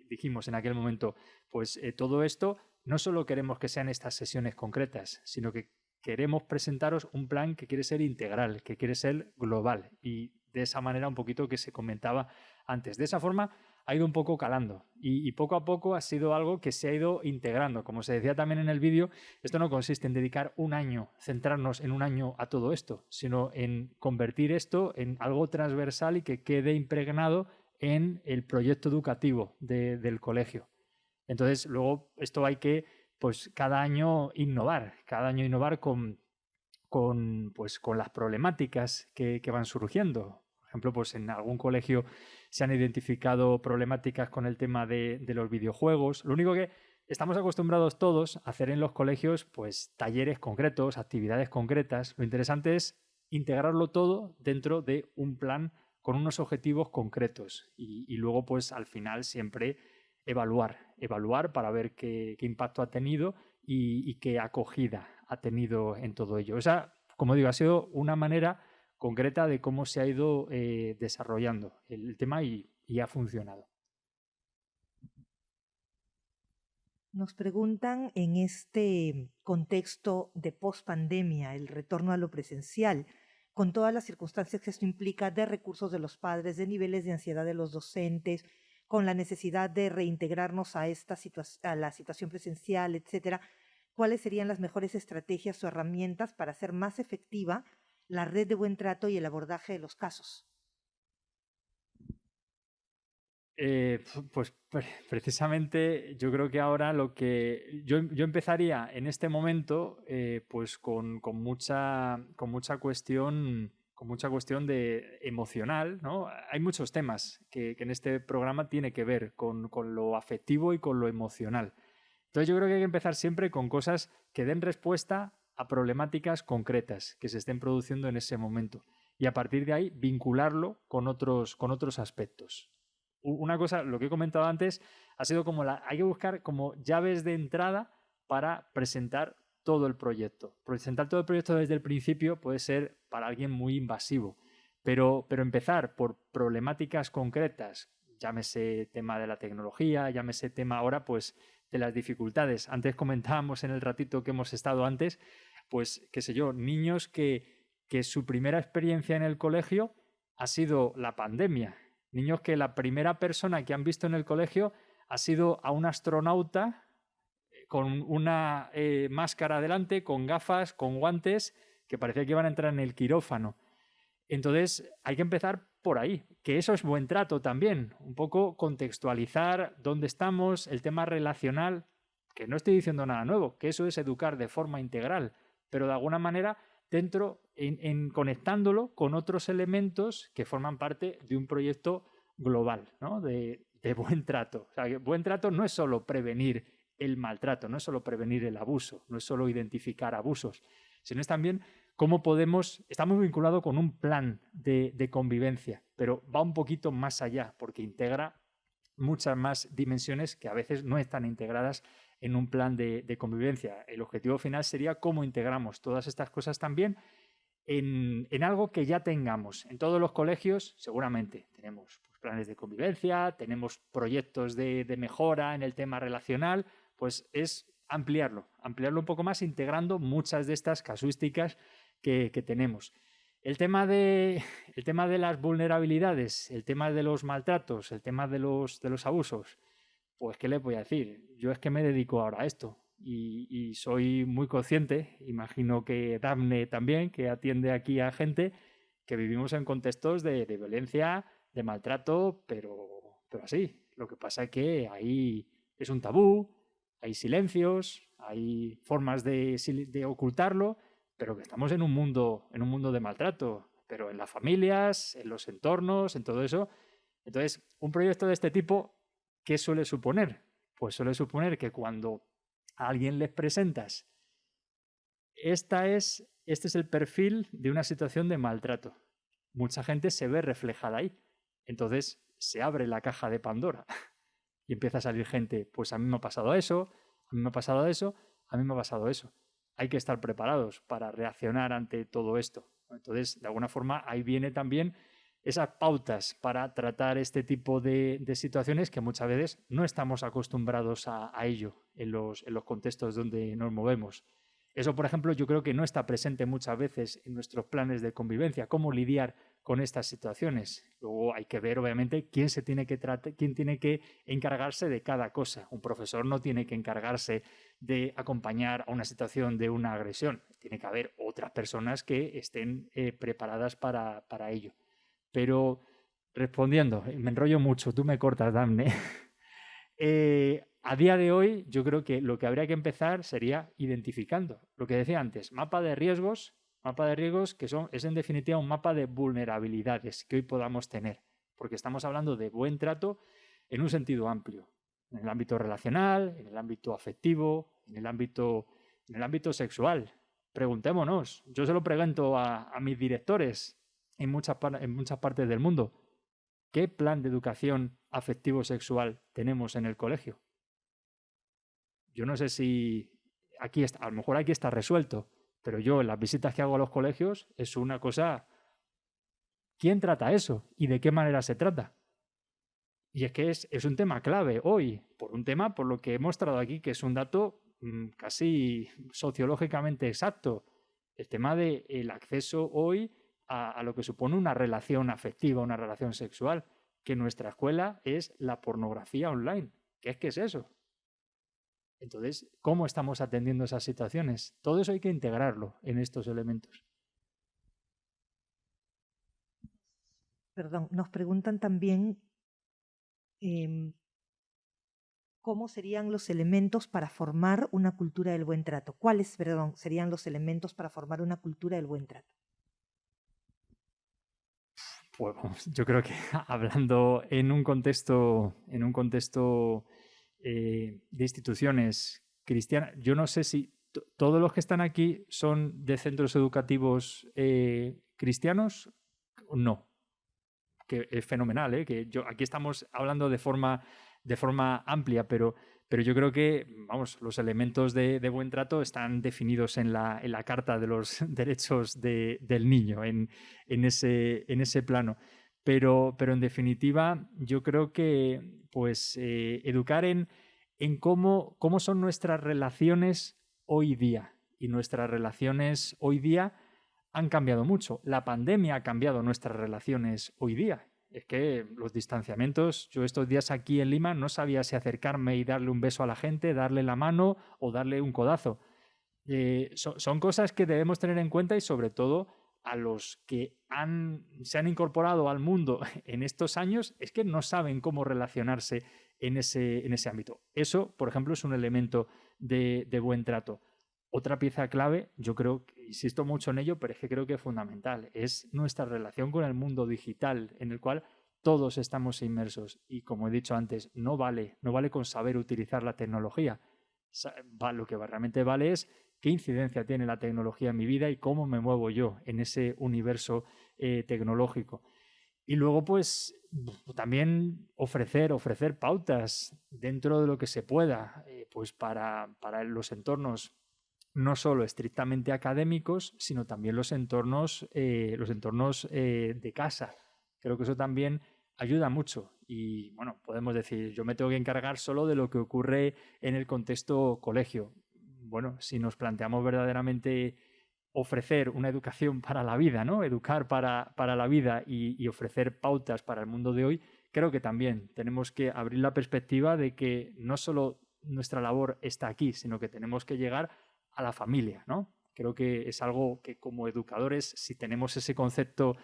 Speaker 3: dijimos en aquel momento, pues todo esto no solo queremos que sean estas sesiones concretas, sino que queremos presentaros un plan que quiere ser integral, que quiere ser global, y de esa manera un poquito que se comentaba antes. De esa forma ha ido un poco calando y poco a poco ha sido algo que se ha ido integrando. Como se decía también en el vídeo, esto no consiste en dedicar un año, centrarnos en un año a todo esto, sino en convertir esto en algo transversal y que quede impregnado en el proyecto educativo del colegio. Entonces, luego esto hay que, pues, cada año innovar con las problemáticas que van surgiendo. Por ejemplo, pues en algún colegio se han identificado problemáticas con el tema de los videojuegos. Lo único que estamos acostumbrados todos a hacer en los colegios, pues talleres concretos, actividades concretas. Lo interesante es integrarlo todo dentro de un plan con unos objetivos concretos y luego, pues al final siempre evaluar para ver qué impacto ha tenido y qué acogida ha tenido en todo ello. O sea, como digo, ha sido una manera concreta de cómo se ha ido desarrollando el tema y ha funcionado.
Speaker 1: Nos preguntan en este contexto de pospandemia, el retorno a lo presencial, con todas las circunstancias que esto implica de recursos de los padres, de niveles de ansiedad de los docentes, con la necesidad de reintegrarnos a la situación presencial, etcétera, ¿cuáles serían las mejores estrategias o herramientas para hacer más efectiva la red de buen trato y el abordaje de los casos?
Speaker 3: Pues precisamente yo creo que ahora lo que yo empezaría en este momento pues con mucha cuestión de emocional, ¿no? Hay muchos temas que en este programa tiene que ver con lo afectivo y con lo emocional. Entonces yo creo que hay que empezar siempre con cosas que den respuesta a problemáticas concretas que se estén produciendo en ese momento y a partir de ahí vincularlo con otros aspectos. Una cosa, lo que he comentado antes, ha sido como hay que buscar como llaves de entrada para presentar todo el proyecto. Presentar todo el proyecto desde el principio puede ser para alguien muy invasivo, pero empezar por problemáticas concretas, llámese tema de la tecnología, llámese tema ahora pues de las dificultades. Antes comentábamos en el ratito que hemos estado antes, pues qué sé yo, niños que su primera experiencia en el colegio ha sido la pandemia. Niños que la primera persona que han visto en el colegio ha sido a un astronauta con una máscara delante, con gafas, con guantes, que parecía que iban a entrar en el quirófano. Entonces hay que empezar por ahí, que eso es buen trato también, un poco contextualizar dónde estamos, el tema relacional, que no estoy diciendo nada nuevo, que eso es educar de forma integral, pero de alguna manera dentro, en conectándolo con otros elementos que forman parte de un proyecto global, ¿no? de buen trato. O sea, que buen trato no es solo prevenir el maltrato, no es solo prevenir el abuso, no es solo identificar abusos, sino es también cómo podemos, está muy vinculado con un plan de convivencia, pero va un poquito más allá, porque integra muchas más dimensiones que a veces no están integradas en un plan de convivencia. El objetivo final sería cómo integramos todas estas cosas también en algo que ya tengamos. En todos los colegios seguramente tenemos pues, planes de convivencia, tenemos proyectos de mejora en el tema relacional, pues es ampliarlo un poco más, integrando muchas de estas casuísticas que tenemos. El tema de las vulnerabilidades, el tema de los maltratos, el tema de los abusos, pues ¿qué les voy a decir? Yo es que me dedico ahora a esto y soy muy consciente, imagino que Dafne también, que atiende aquí a gente, que vivimos en contextos de violencia, de maltrato, pero así. Lo que pasa es que ahí es un tabú, hay silencios, hay formas de ocultarlo, pero que estamos en un mundo de maltrato, pero en las familias, en los entornos, en todo eso. Entonces, un proyecto de este tipo, ¿qué suele suponer? Pues suele suponer que cuando a alguien les presentas, este es el perfil de una situación de maltrato. Mucha gente se ve reflejada ahí. Entonces se abre la caja de Pandora y empieza a salir gente, pues a mí me ha pasado eso, a mí me ha pasado eso, a mí me ha pasado eso. Hay que estar preparados para reaccionar ante todo esto. Entonces, de alguna forma, ahí viene también esas pautas para tratar este tipo de situaciones que muchas veces no estamos acostumbrados a ello en los contextos donde nos movemos. Eso, por ejemplo, yo creo que no está presente muchas veces en nuestros planes de convivencia, cómo lidiar con estas situaciones. Luego hay que ver, obviamente, quién tiene que encargarse de cada cosa. Un profesor no tiene que encargarse de acompañar a una situación de una agresión. Tiene que haber otras personas que estén preparadas para ello. Pero respondiendo, me enrollo mucho, tú me cortas, Dafne. A día de hoy, yo creo que lo que habría que empezar sería identificando. Lo que decía antes, mapa de riesgos que es en definitiva un mapa de vulnerabilidades que hoy podamos tener, porque estamos hablando de buen trato en un sentido amplio, en el ámbito relacional, en el ámbito afectivo, en el ámbito sexual. Preguntémonos, yo se lo pregunto a mis directores en muchas partes del mundo, ¿qué plan de educación afectivo-sexual tenemos en el colegio? Yo no sé si aquí está, a lo mejor aquí está resuelto, pero yo en las visitas que hago a los colegios es una cosa, ¿quién trata eso? ¿Y de qué manera se trata? Y es que es un tema clave hoy, por lo que he mostrado aquí, que es un dato casi sociológicamente exacto. El tema del acceso hoy a lo que supone una relación afectiva, una relación sexual, que en nuestra escuela es la pornografía online. ¿Qué es eso? Entonces, ¿cómo estamos atendiendo esas situaciones? Todo eso hay que integrarlo en estos elementos.
Speaker 1: Perdón, nos preguntan también ¿Cómo serían los elementos para formar una cultura del buen trato? ¿Cuáles, perdón, serían los elementos para formar una cultura del buen trato?
Speaker 3: Pues yo creo que hablando en un contexto de instituciones cristianas, yo no sé si todos los que están aquí son de centros educativos cristianos o no, que es fenomenal, ¿eh? Que aquí estamos hablando de forma amplia, pero yo creo que, vamos, los elementos de buen trato están definidos en la Carta de los Derechos del Niño, en ese plano. Pero en definitiva, yo creo que pues educar en cómo son nuestras relaciones hoy día. Y nuestras relaciones hoy día han cambiado mucho. La pandemia ha cambiado nuestras relaciones hoy día. Es que los distanciamientos, yo estos días aquí en Lima no sabía si acercarme y darle un beso a la gente, darle la mano o darle un codazo. Son cosas que debemos tener en cuenta y sobre todo a los que se han incorporado al mundo en estos años es que no saben cómo relacionarse en ese ámbito. Eso, por ejemplo, es un elemento de buen trato. Otra pieza clave, yo creo, insisto mucho en ello, pero es que creo que es fundamental, es nuestra relación con el mundo digital, en el cual todos estamos inmersos. Y como he dicho antes, no vale con saber utilizar la tecnología. Lo que realmente vale es qué incidencia tiene la tecnología en mi vida y cómo me muevo yo en ese universo tecnológico. Y luego, pues, también ofrecer pautas dentro de lo que se pueda, pues para los entornos no solo estrictamente académicos, sino también los entornos de casa. Creo que eso también ayuda mucho. Y bueno, podemos decir, yo me tengo que encargar solo de lo que ocurre en el contexto colegio. Bueno, si nos planteamos verdaderamente ofrecer una educación para la vida, ¿no? Educar para la vida y ofrecer pautas para el mundo de hoy, creo que también tenemos que abrir la perspectiva de que no solo nuestra labor está aquí, sino que tenemos que llegar a la familia, ¿no? Creo que es algo que como educadores, si tenemos ese concepto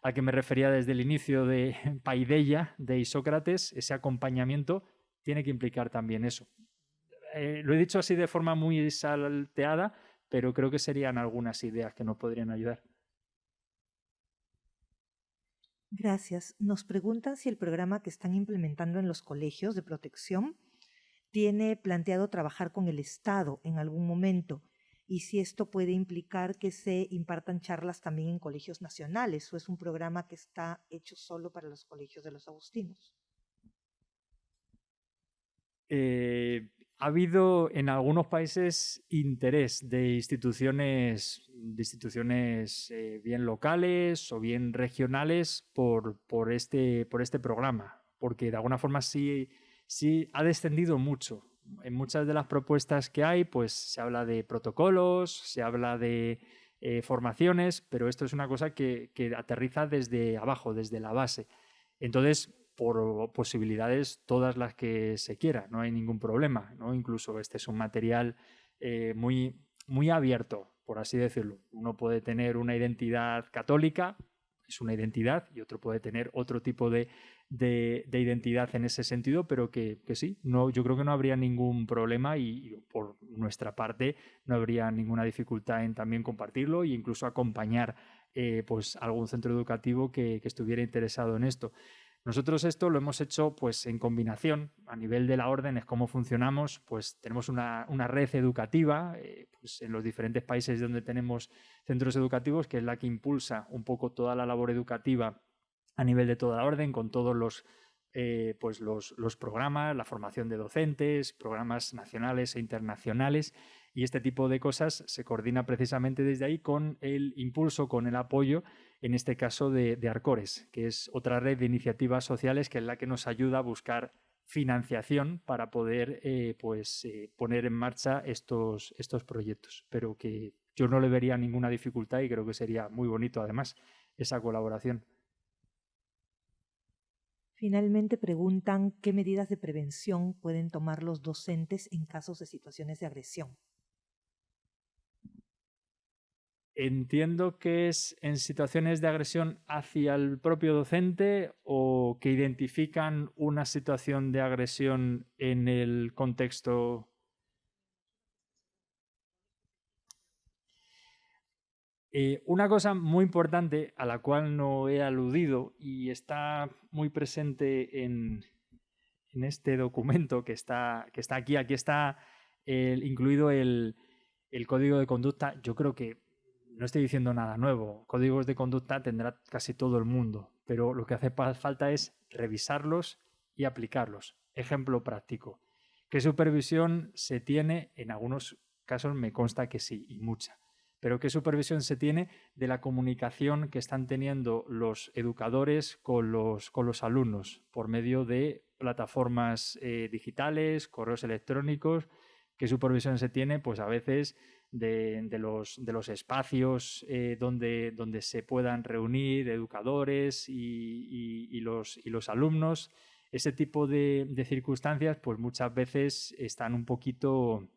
Speaker 3: al que me refería desde el inicio de paideia de Isócrates, ese acompañamiento tiene que implicar también eso. Lo he dicho así de forma muy salteada, pero creo que serían algunas ideas que nos podrían ayudar.
Speaker 1: Gracias. Nos preguntan si el programa que están implementando en los colegios de protección tiene planteado trabajar con el Estado en algún momento y si esto puede implicar que se impartan charlas también en colegios nacionales o es un programa que está hecho solo para los colegios de los agustinos.
Speaker 3: Ha habido en algunos países interés de instituciones bien locales o bien regionales por este programa, porque de alguna forma sí ha descendido mucho. En muchas de las propuestas que hay, pues se habla de protocolos, se habla de formaciones, pero esto es una cosa que aterriza desde abajo, desde la base. Entonces, por posibilidades todas las que se quiera, no hay ningún problema, ¿no? Incluso este es un material muy abierto, por así decirlo. Uno puede tener una identidad católica, es una identidad, y otro puede tener otro tipo de identidad en ese sentido, pero que sí, yo creo que no habría ningún problema y por nuestra parte no habría ninguna dificultad en también compartirlo e incluso acompañar pues algún centro educativo que estuviera interesado en esto. Nosotros esto lo hemos hecho pues en combinación, a nivel de la orden, es cómo funcionamos, pues tenemos una red educativa pues en los diferentes países donde tenemos centros educativos, que es la que impulsa un poco toda la labor educativa a nivel de toda la orden, con todos los programas, la formación de docentes, programas nacionales e internacionales, y este tipo de cosas se coordina precisamente desde ahí con el impulso, con el apoyo, en este caso de Arcores, que es otra red de iniciativas sociales que es la que nos ayuda a buscar financiación para poder poner en marcha estos proyectos, pero que yo no le vería ninguna dificultad y creo que sería muy bonito además esa colaboración.
Speaker 1: Finalmente preguntan qué medidas de prevención pueden tomar los docentes en casos de situaciones de agresión.
Speaker 3: Entiendo que es en situaciones de agresión hacia el propio docente o que identifican una situación de agresión en el contexto. Una cosa muy importante a la cual no he aludido y está muy presente en este documento que está aquí está incluido el código de conducta. Yo creo que no estoy diciendo nada nuevo. Códigos de conducta tendrá casi todo el mundo, pero lo que hace falta es revisarlos y aplicarlos. Ejemplo práctico. ¿Qué supervisión se tiene? En algunos casos me consta que sí, y mucha. Pero ¿qué supervisión se tiene de la comunicación que están teniendo los educadores con los alumnos por medio de plataformas digitales, correos electrónicos? ¿Qué supervisión se tiene? Pues a veces de los espacios donde se puedan reunir educadores y los alumnos. Ese tipo de circunstancias pues muchas veces están un poquito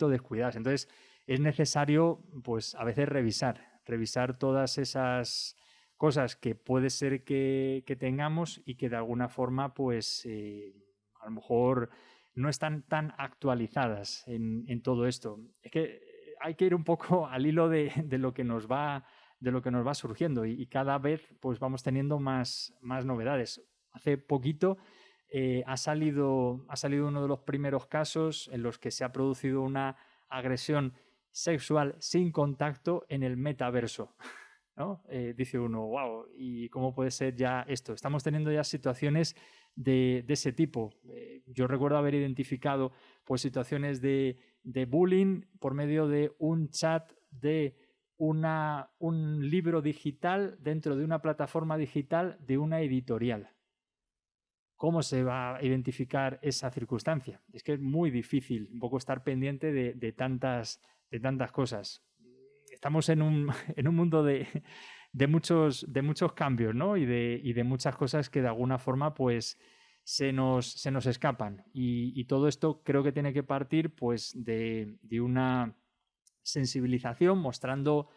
Speaker 3: descuidadas. Entonces es necesario pues a veces revisar todas esas cosas que puede ser que tengamos y que de alguna forma pues a lo mejor no están tan actualizadas en todo esto. Es que hay que ir un poco al hilo de lo que nos va surgiendo y cada vez pues vamos teniendo más novedades. Hace poquito ha salido uno de los primeros casos en los que se ha producido una agresión sexual sin contacto en el metaverso, ¿no? Dice uno, wow, ¿y cómo puede ser ya esto? Estamos teniendo ya situaciones de ese tipo. Yo recuerdo haber identificado pues, situaciones de bullying por medio de un chat de un libro digital dentro de una plataforma digital de una editorial. ¿Cómo se va a identificar esa circunstancia? Es que es muy difícil un poco estar pendiente de tantas cosas. Estamos en un mundo de muchos cambios, ¿no? y de muchas cosas que de alguna forma pues se nos escapan. Y todo esto creo que tiene que partir pues de una sensibilización mostrando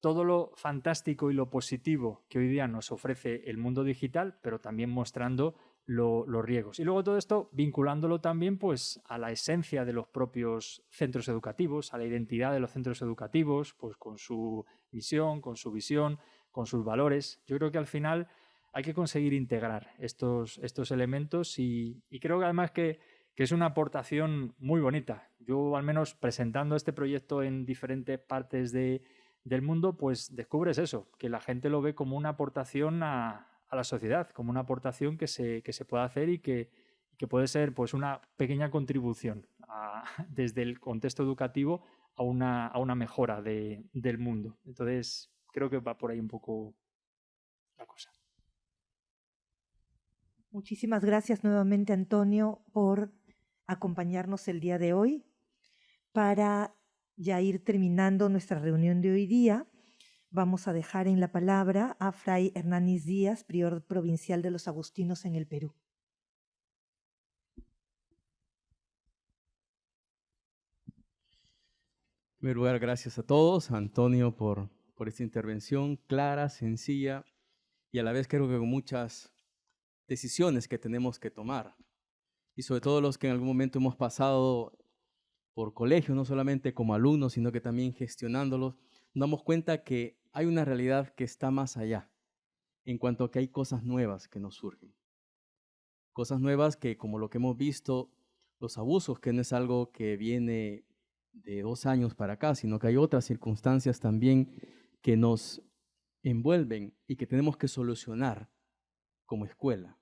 Speaker 3: todo lo fantástico y lo positivo que hoy día nos ofrece el mundo digital, pero también mostrando los riesgos. Y luego todo esto vinculándolo también pues, a la esencia de los propios centros educativos, a la identidad de los centros educativos, pues con su misión, con su visión, con sus valores. Yo creo que al final hay que conseguir integrar estos elementos y creo que además que es una aportación muy bonita. Yo al menos presentando este proyecto en diferentes partes del mundo, pues descubres eso, que la gente lo ve como una aportación a la sociedad, como una aportación que se puede hacer y que puede ser pues una pequeña contribución desde el contexto educativo a una mejora del mundo. Entonces, creo que va por ahí un poco la cosa.
Speaker 1: Muchísimas gracias nuevamente, Antonio, por acompañarnos el día de hoy. Para ya ir terminando nuestra reunión de hoy día, vamos a dejar en la palabra a Fray Hernández Díaz, prior provincial de los Agustinos en el Perú.
Speaker 6: En primer lugar, gracias a todos, a Antonio por esta intervención clara, sencilla y a la vez creo que con muchas decisiones que tenemos que tomar. Y sobre todo los que en algún momento hemos pasado por colegios, no solamente como alumnos, sino que también gestionándolos, nos damos cuenta que hay una realidad que está más allá, en cuanto a que hay cosas nuevas que nos surgen. Cosas nuevas que, como lo que hemos visto, los abusos, que no es algo que viene de 2 años para acá, sino que hay otras circunstancias también que nos envuelven y que tenemos que solucionar como escuela.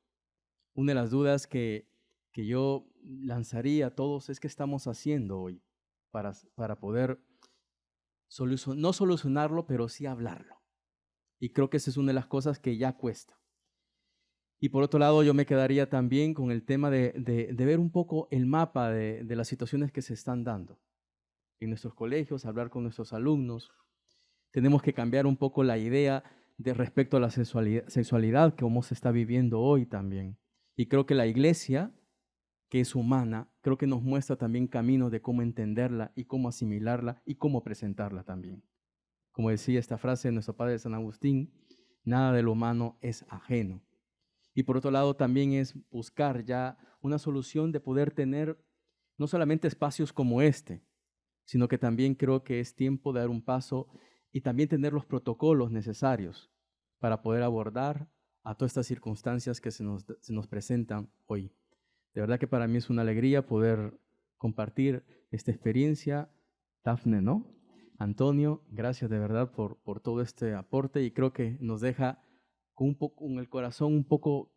Speaker 6: Una de las dudas que yo lanzaría a todos es qué estamos haciendo hoy para poder no solucionarlo, pero sí hablarlo. Y creo que esa es una de las cosas que ya cuesta. Y por otro lado, yo me quedaría también con el tema de ver un poco el mapa de las situaciones que se están dando en nuestros colegios, hablar con nuestros alumnos. Tenemos que cambiar un poco la idea de respecto a la sexualidad que cómo se está viviendo hoy también. Y creo que la iglesia, que es humana, creo que nos muestra también caminos de cómo entenderla y cómo asimilarla y cómo presentarla también. como decía esta frase de nuestro padre San Agustín, nada de lo humano es ajeno. Y por otro lado también es buscar ya una solución de poder tener no solamente espacios como este, sino que también creo que es tiempo de dar un paso y también tener los protocolos necesarios para poder abordar a todas estas circunstancias que se nos presentan hoy. De verdad que para mí es una alegría poder compartir esta experiencia. Dafne, ¿no? Antonio, gracias de verdad por todo este aporte y creo que nos deja con el corazón un poco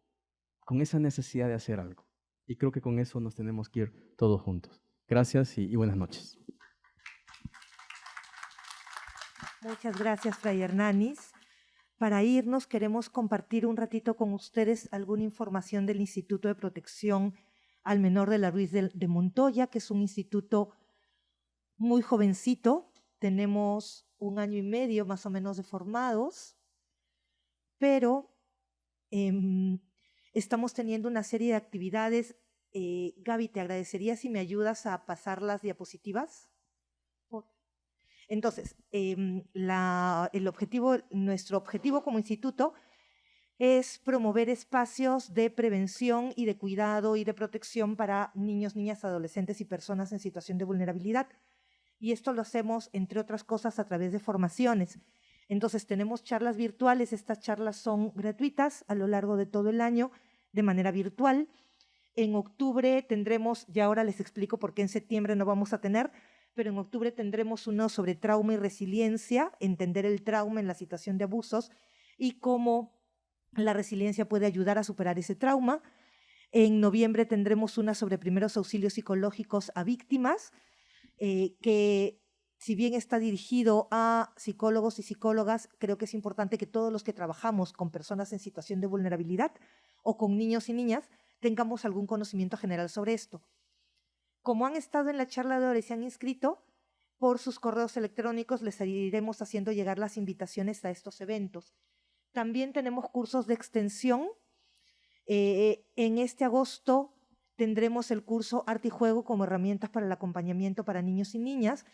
Speaker 6: con esa necesidad de hacer algo. Y creo que con eso nos tenemos que ir todos juntos. Gracias y buenas noches.
Speaker 1: Muchas gracias, Fray Hernández. Para irnos, queremos compartir un ratito con ustedes alguna información del Instituto de Protección al Menor de la Ruiz de Montoya, que es un instituto muy jovencito. Tenemos 1 año y medio más o menos de formados, pero estamos teniendo una serie de actividades. Gaby, te agradecería si me ayudas a pasar las diapositivas. Entonces, nuestro objetivo como instituto es promover espacios de prevención y de cuidado y de protección para niños, niñas, adolescentes y personas en situación de vulnerabilidad. Y esto lo hacemos, entre otras cosas, a través de formaciones. Entonces, tenemos charlas virtuales. Estas charlas son gratuitas a lo largo de todo el año, de manera virtual. En octubre tendremos, ya ahora les explico por qué en septiembre no vamos a tener, pero en octubre tendremos uno sobre trauma y resiliencia, entender el trauma en la situación de abusos y cómo la resiliencia puede ayudar a superar ese trauma. En noviembre tendremos una sobre primeros auxilios psicológicos a víctimas, que si bien está dirigido a psicólogos y psicólogas, creo que es importante que todos los que trabajamos con personas en situación de vulnerabilidad o con niños y niñas tengamos algún conocimiento general sobre esto. Como han estado en la charla de hoy y se han inscrito, por sus correos electrónicos les iremos haciendo llegar las invitaciones a estos eventos. También tenemos cursos de extensión. En este agosto tendremos el curso Arte y Juego como herramientas para el acompañamiento para niños y niñas,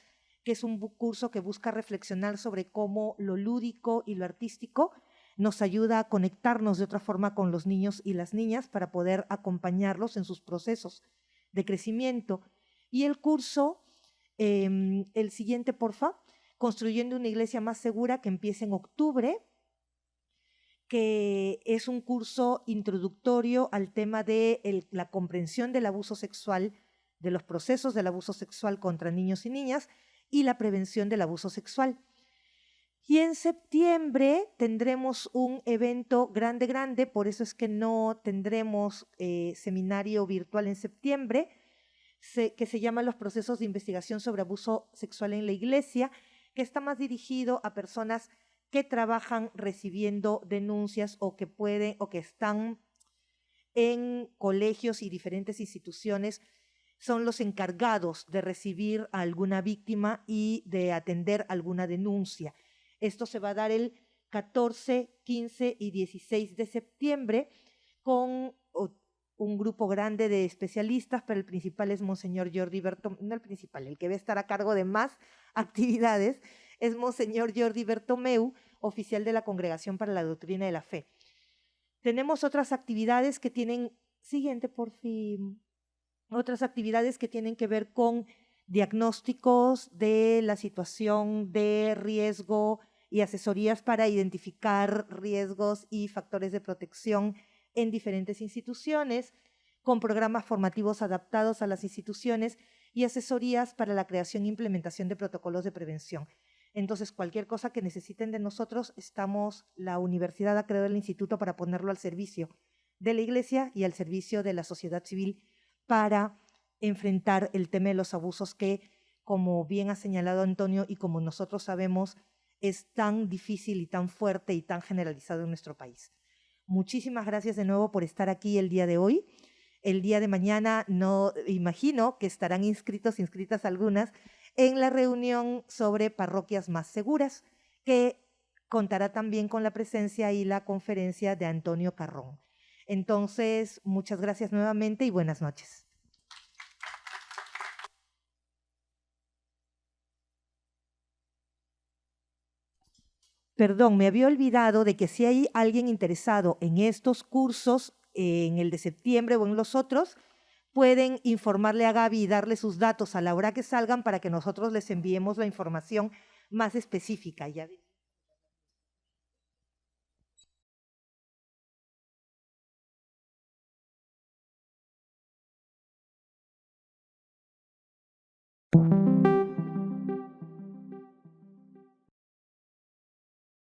Speaker 1: que es un curso que busca reflexionar sobre cómo lo lúdico y lo artístico nos ayuda a conectarnos de otra forma con los niños y las niñas para poder acompañarlos en sus procesos de crecimiento. Y el curso, el siguiente, porfa, Construyendo una iglesia más segura, que empieza en octubre, que es un curso introductorio al tema de la comprensión del abuso sexual, de los procesos del abuso sexual contra niños y niñas y la prevención del abuso sexual. Y en septiembre tendremos un evento grande, por eso es que no tendremos seminario virtual en septiembre, que se llama Los procesos de investigación sobre abuso sexual en la iglesia, que está más dirigido a personas que trabajan recibiendo denuncias o que están en colegios y diferentes instituciones, son los encargados de recibir a alguna víctima y de atender alguna denuncia. Esto se va a dar el 14, 15 y 16 de septiembre con un grupo grande de especialistas, pero el principal es Monseñor Jordi Bertomeu, no el principal, el que va a estar a cargo de más actividades es Monseñor Jordi Bertomeu, oficial de la Congregación para la Doctrina de la Fe. Tenemos otras actividades que tienen, siguiente por fin, otras actividades que tienen que ver con diagnósticos de la situación de riesgo y asesorías para identificar riesgos y factores de protección en diferentes instituciones, con programas formativos adaptados a las instituciones y asesorías para la creación e implementación de protocolos de prevención. Entonces, cualquier cosa que necesiten de nosotros, la universidad ha creado el instituto para ponerlo al servicio de la iglesia y al servicio de la sociedad civil para enfrentar el tema de los abusos que, como bien ha señalado Antonio y como nosotros sabemos, es tan difícil y tan fuerte y tan generalizado en nuestro país. Muchísimas gracias de nuevo por estar aquí el día de hoy. El día de mañana no imagino que estarán inscritas algunas en la reunión sobre parroquias más seguras, que contará también con la presencia y la conferencia de Antonio Carrón. Entonces, muchas gracias nuevamente y buenas noches. Perdón, me había olvidado de que si hay alguien interesado en estos cursos, en el de septiembre o en los otros, pueden informarle a Gaby y darle sus datos a la hora que salgan para que nosotros les enviemos la información más específica. Ya.